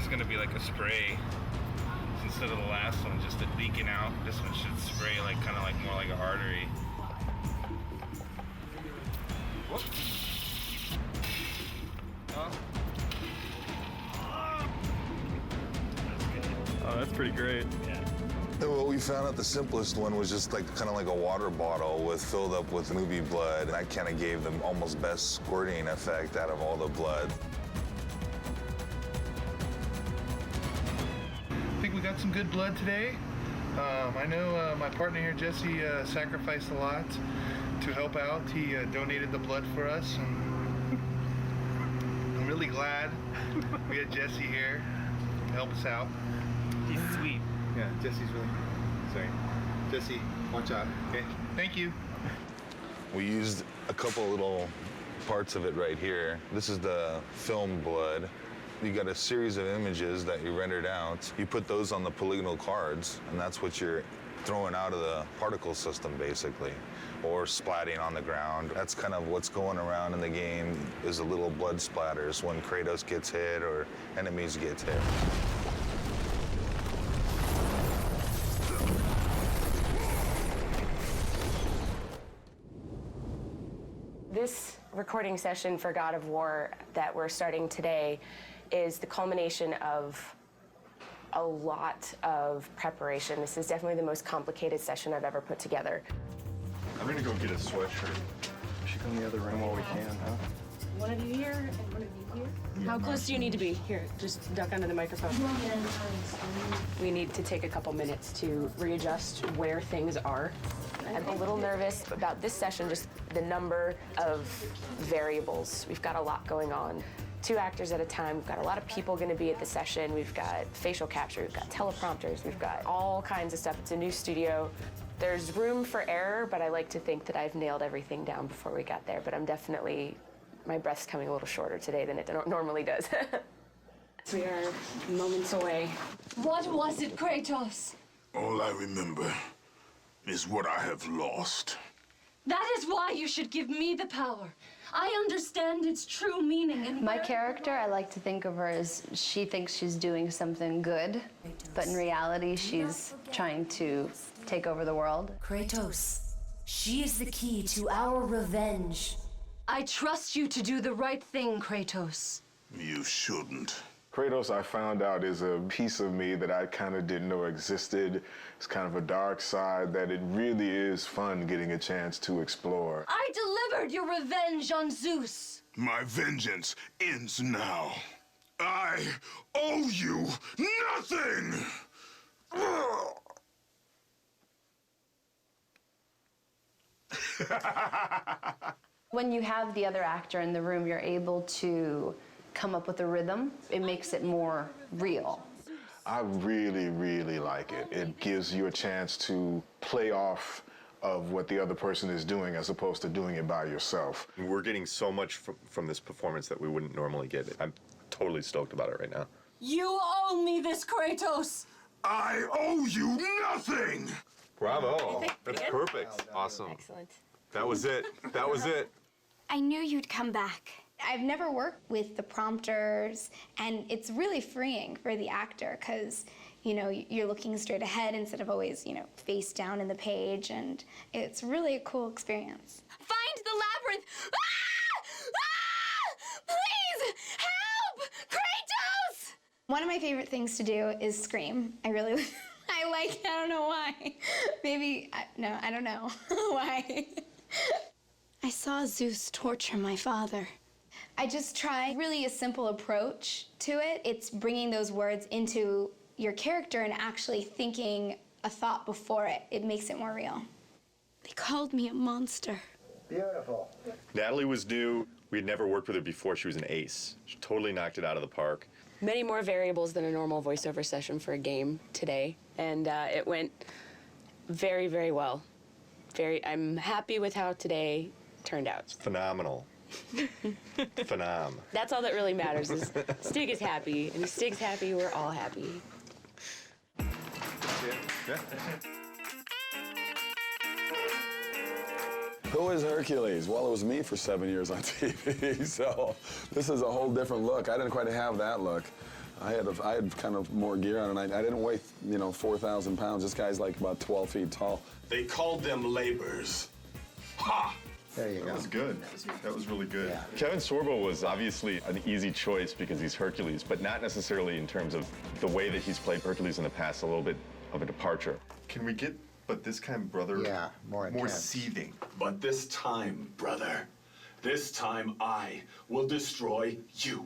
Gonna be like a spray instead of the last one, just leaking out. This one should spray like kind of like more like an artery. Oh, that's pretty great. Yeah. And what we found out, the simplest one was just like kind of like a water bottle with filled up with movie blood. And that kind of gave them almost best squirting effect out of all the blood. I think we got some good blood today. I know my partner here, Jesse, sacrificed a lot to help out. He donated the blood for us, and I'm really glad we had Jesse here to help us out. He's sweet. Yeah, Jesse's really, sorry. Jesse, watch out, okay? Thank you. We used a couple little parts of it right here. This is the film blood. You got a series of images that you rendered out. You put those on the polygonal cards, and that's what you're throwing out of the particle system, basically, or splatting on the ground. That's kind of what's going around in the game, is the little blood splatters when Kratos gets hit or enemies get hit. This recording session for God of War that we're starting today is the culmination of a lot of preparation. This is definitely the most complicated session I've ever put together. I'm gonna go get a sweatshirt. We should go in the other room while we can, huh? One of you here and one of you here. How close do you need to be? Here, just duck under the microphone. We need to take a couple minutes to readjust where things are. I'm a little nervous about this session, just the number of variables. We've got a lot going on. 2 actors at a time. We've got a lot of people going to be at the session. We've got facial capture, we've got teleprompters, we've got all kinds of stuff. It's a new studio. There's room for error, but I like to think that I've nailed everything down before we got there. But I'm definitely, my breath's coming a little shorter today than it normally does. We are moments away. What was it, Kratos? All I remember is what I have lost. That is why you should give me the power. I understand its true meaning. And my character, I like to think of her as she thinks she's doing something good, but in reality, she's trying to take over the world. Kratos, she is the key to our revenge. I trust you to do the right thing, Kratos. You shouldn't. Kratos, I found out, is a piece of me that I kind of didn't know existed. It's kind of a dark side that it really is fun getting a chance to explore. I delivered your revenge on Zeus. My vengeance ends now. I owe you nothing! When you have the other actor in the room, you're able to come up with a rhythm. It makes it more real. I really, really like it. It gives you a chance to play off of what the other person is doing as opposed to doing it by yourself. We're getting so much from this performance that we wouldn't normally get. I'm totally stoked about it right now. You owe me this, Kratos. I owe you nothing! Bravo. That's perfect. Awesome. Excellent. That was it. That was it. I knew you'd come back. I've never worked with the prompters, and it's really freeing for the actor because, you know, you're looking straight ahead instead of always, you know, face down in the page, and it's really a cool experience. Find the labyrinth. Ah! Ah! Please help, Kratos! One of my favorite things to do is scream. I really, I don't know why. Maybe, no, I don't know why. I saw Zeus torture my father. I just try really a simple approach to it. It's bringing those words into your character and actually thinking a thought before it. It makes it more real. They called me a monster. Beautiful. Natalie was new. We had never worked with her before. She was an ace. She totally knocked it out of the park. Many more variables than a normal voiceover session for a game today, and it went very, very well. I'm happy with how today turned out. Phenomenal. Phenom. That's all that really matters is Stig is happy, and if Stig's happy, we're all happy. Yeah. Who is Hercules? Well, it was me for 7 years on TV, so this is a whole different look. I didn't quite have that look. I had kind of more gear on, and I didn't weigh, 4,000 pounds. This guy's like about 12 feet tall. They called them labors. Ha! There you go. That was good. That was really good. Yeah. Kevin Sorbo was obviously an easy choice because he's Hercules, but not necessarily in terms of the way that he's played Hercules in the past, a little bit of a departure. Can we get, but this time, brother, more seething? But this time, brother, this time I will destroy you.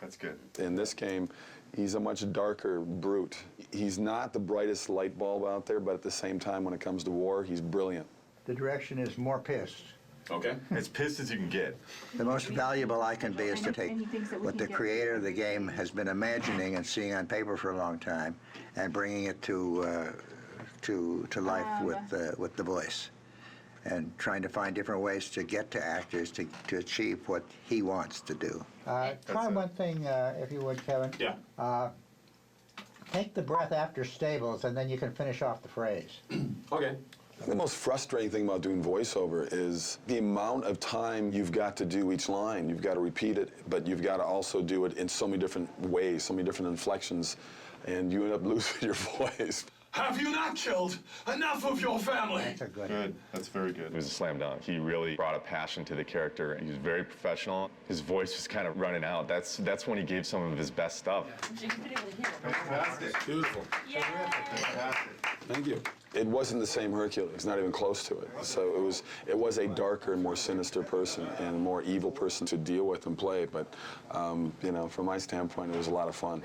That's good. In this game, he's a much darker brute. He's not the brightest light bulb out there, but at the same time, when it comes to war, he's brilliant. The direction is more pissed. Okay. As pissed as you can get. The most valuable I can be is to take what the creator of the game has been imagining and seeing on paper for a long time and bringing it to life with the voice and trying to find different ways to get to actors to achieve what he wants to do. Try one thing, if you would, Kevin. Yeah. Take the breath after stables, and then you can finish off the phrase. Okay. The most frustrating thing about doing voiceover is the amount of time you've got to do each line. You've got to repeat it, but you've got to also do it in so many different ways, so many different inflections, and you end up losing your voice. Have you not killed enough of your family? That's a good. Good. That's very good. It was a slam dunk. He really brought a passion to the character. He was very professional. His voice was kind of running out. That's when he gave some of his best stuff. Fantastic. Beautiful. Yeah. Fantastic. Thank you. It wasn't the same Hercules, not even close to it. So it was a darker and more sinister person and a more evil person to deal with and play. But you know, from my standpoint, it was a lot of fun.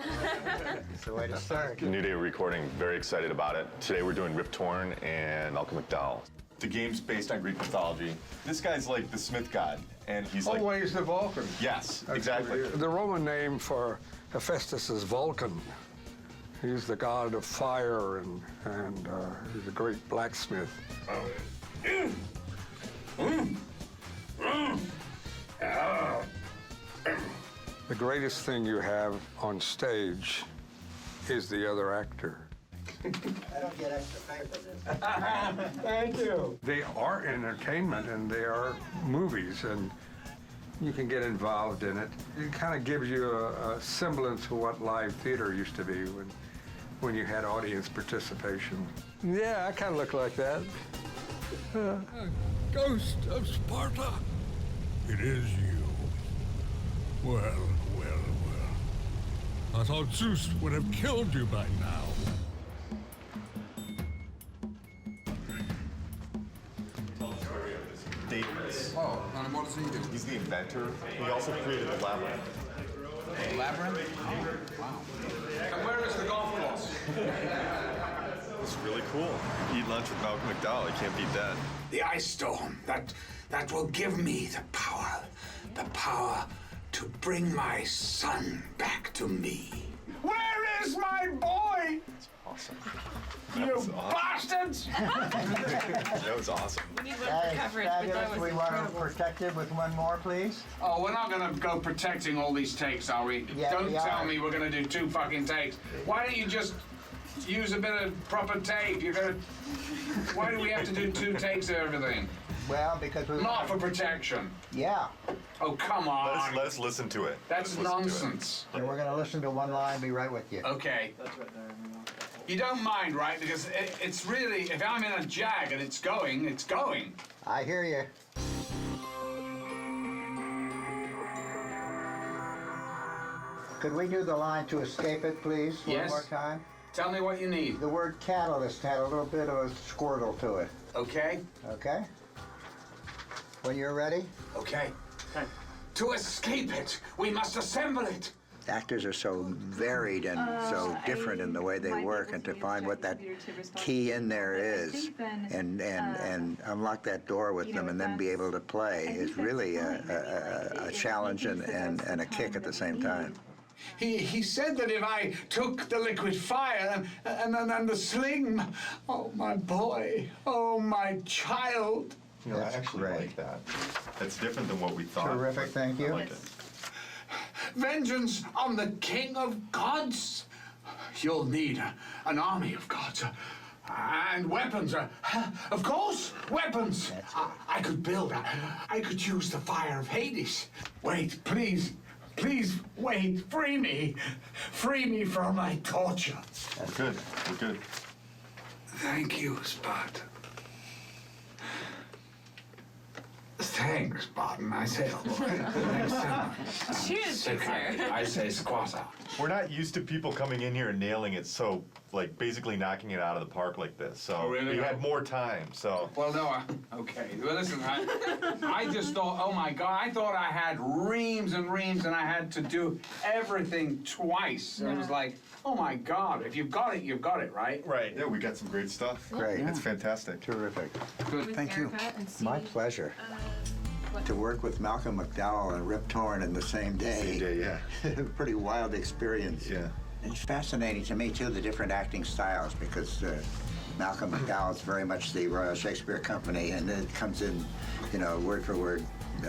It's the way to start. New day of recording. Very excited about it. Today we're doing Rip Torn and Malcolm McDowell. The game's based on Greek mythology. This guy's like the Smith god, and he's like... Oh, he's the Vulcan. Yes, exactly. The Roman name for Hephaestus is Vulcan. He's the god of fire and he's a great blacksmith. The greatest thing you have on stage is the other actor. I don't get extra paper. Thank you. They are entertainment and they are movies, and you can get involved in it. It kind of gives you a semblance of what live theater used to be when you had audience participation. Yeah, I kind of look like that. Ghost of Sparta, it is you. Well, well, well. I thought Zeus would have killed you by now. Davis. Oh, and what does he do? He's the inventor. He also created the labyrinth. Labyrinth? Oh, wow. And where is the golf course? It's really cool. Eat lunch with Malcolm McDowell. You can't beat that. The ice storm, that will give me the power to bring my son back to me. Where is my boy? That's awesome. You bastards! That was awesome. We need one for coverage, but that was We want to incredible. protect it with one more, please. Oh, we're not gonna go protecting all these takes, are we? Yeah, Don't we tell are. me we're gonna do 2 fucking takes. Why don't you just use a bit of proper tape? Why do we have to do 2 takes of everything? Well, because we Not for protection. Yeah. Oh, come on. Let's listen to it. That's Let's listen to it. nonsense. And we're going to listen to one line, be right with you. Okay. You don't mind, right? Because it's really, if I'm in a jag and it's going, it's going. I hear you. Could we do the line to escape it, please, Yes. one more time? Tell me what you need. The word catalyst had a little bit of a squirtle to it. Okay? Okay? When you're ready? Okay. To escape it, we must assemble it. Actors are so varied and so different in the way they work, and to find what that key in there is and unlock that door with them and then be able to play is really a challenge and a kick at the same time. He said that if I took the liquid fire and the sling, oh my boy, oh my child. You know, I That's actually great. like that. That's different than what we thought. Terrific, thank you. I like it. Vengeance on the king of gods. You'll need an army of gods. And weapons. Of course, weapons. I could build. I could use the fire of Hades. Wait, please. Please, wait. Free me. Free me from my torture. We're good. We're good. Thank you, Spot. Thanks, Spartan. I say, thanks so much. Cheers, good sir. I say squatter. We're not used to people coming in here and nailing it, so like basically knocking it out of the park like this. So Oh, really? we had more time. So Well, no, okay. Well, listen, I just thought, oh my God, I thought I had reams and reams and I had to do everything twice. It was like, oh my God, if you've got it, right? right. Yeah, we got some great stuff. Great. It's fantastic. Terrific. Good. Thank you. My pleasure. To work with Malcolm McDowell and Rip Torn in the same day. Same day, yeah. Pretty wild experience. Yeah. It's fascinating to me, too, the different acting styles, because Malcolm McDowell is very much the Royal Shakespeare Company, and it comes in, you know, word for word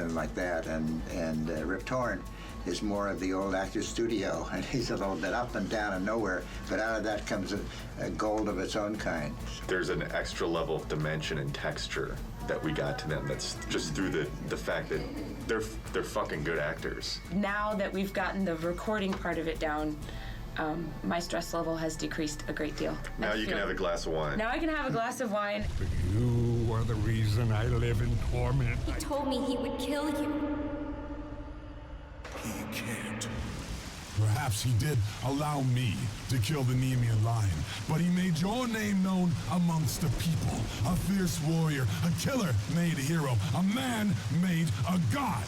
like that. And Rip Torn is more of the old actor's studio, and he's a little bit up and down and nowhere, but out of that comes a gold of its own kind. There's an extra level of dimension and texture that we got to them. That's just through the fact that they're fucking good actors. Now that we've gotten the recording part of it down, my stress level has decreased a great deal. Now you can have a glass of wine. Now I can have a glass of wine. You are the reason I live in torment. He told me he would kill you. He can't. Perhaps he did allow me to kill the Nemean lion, but he made your name known amongst the people. A fierce warrior, a killer made a hero, a man made a god.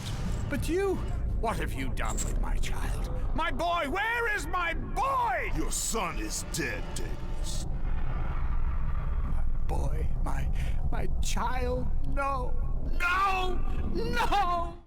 But you, what have you done with my child? My boy, where is my boy? Your son is dead, Davis. My boy, my child, no, no, no!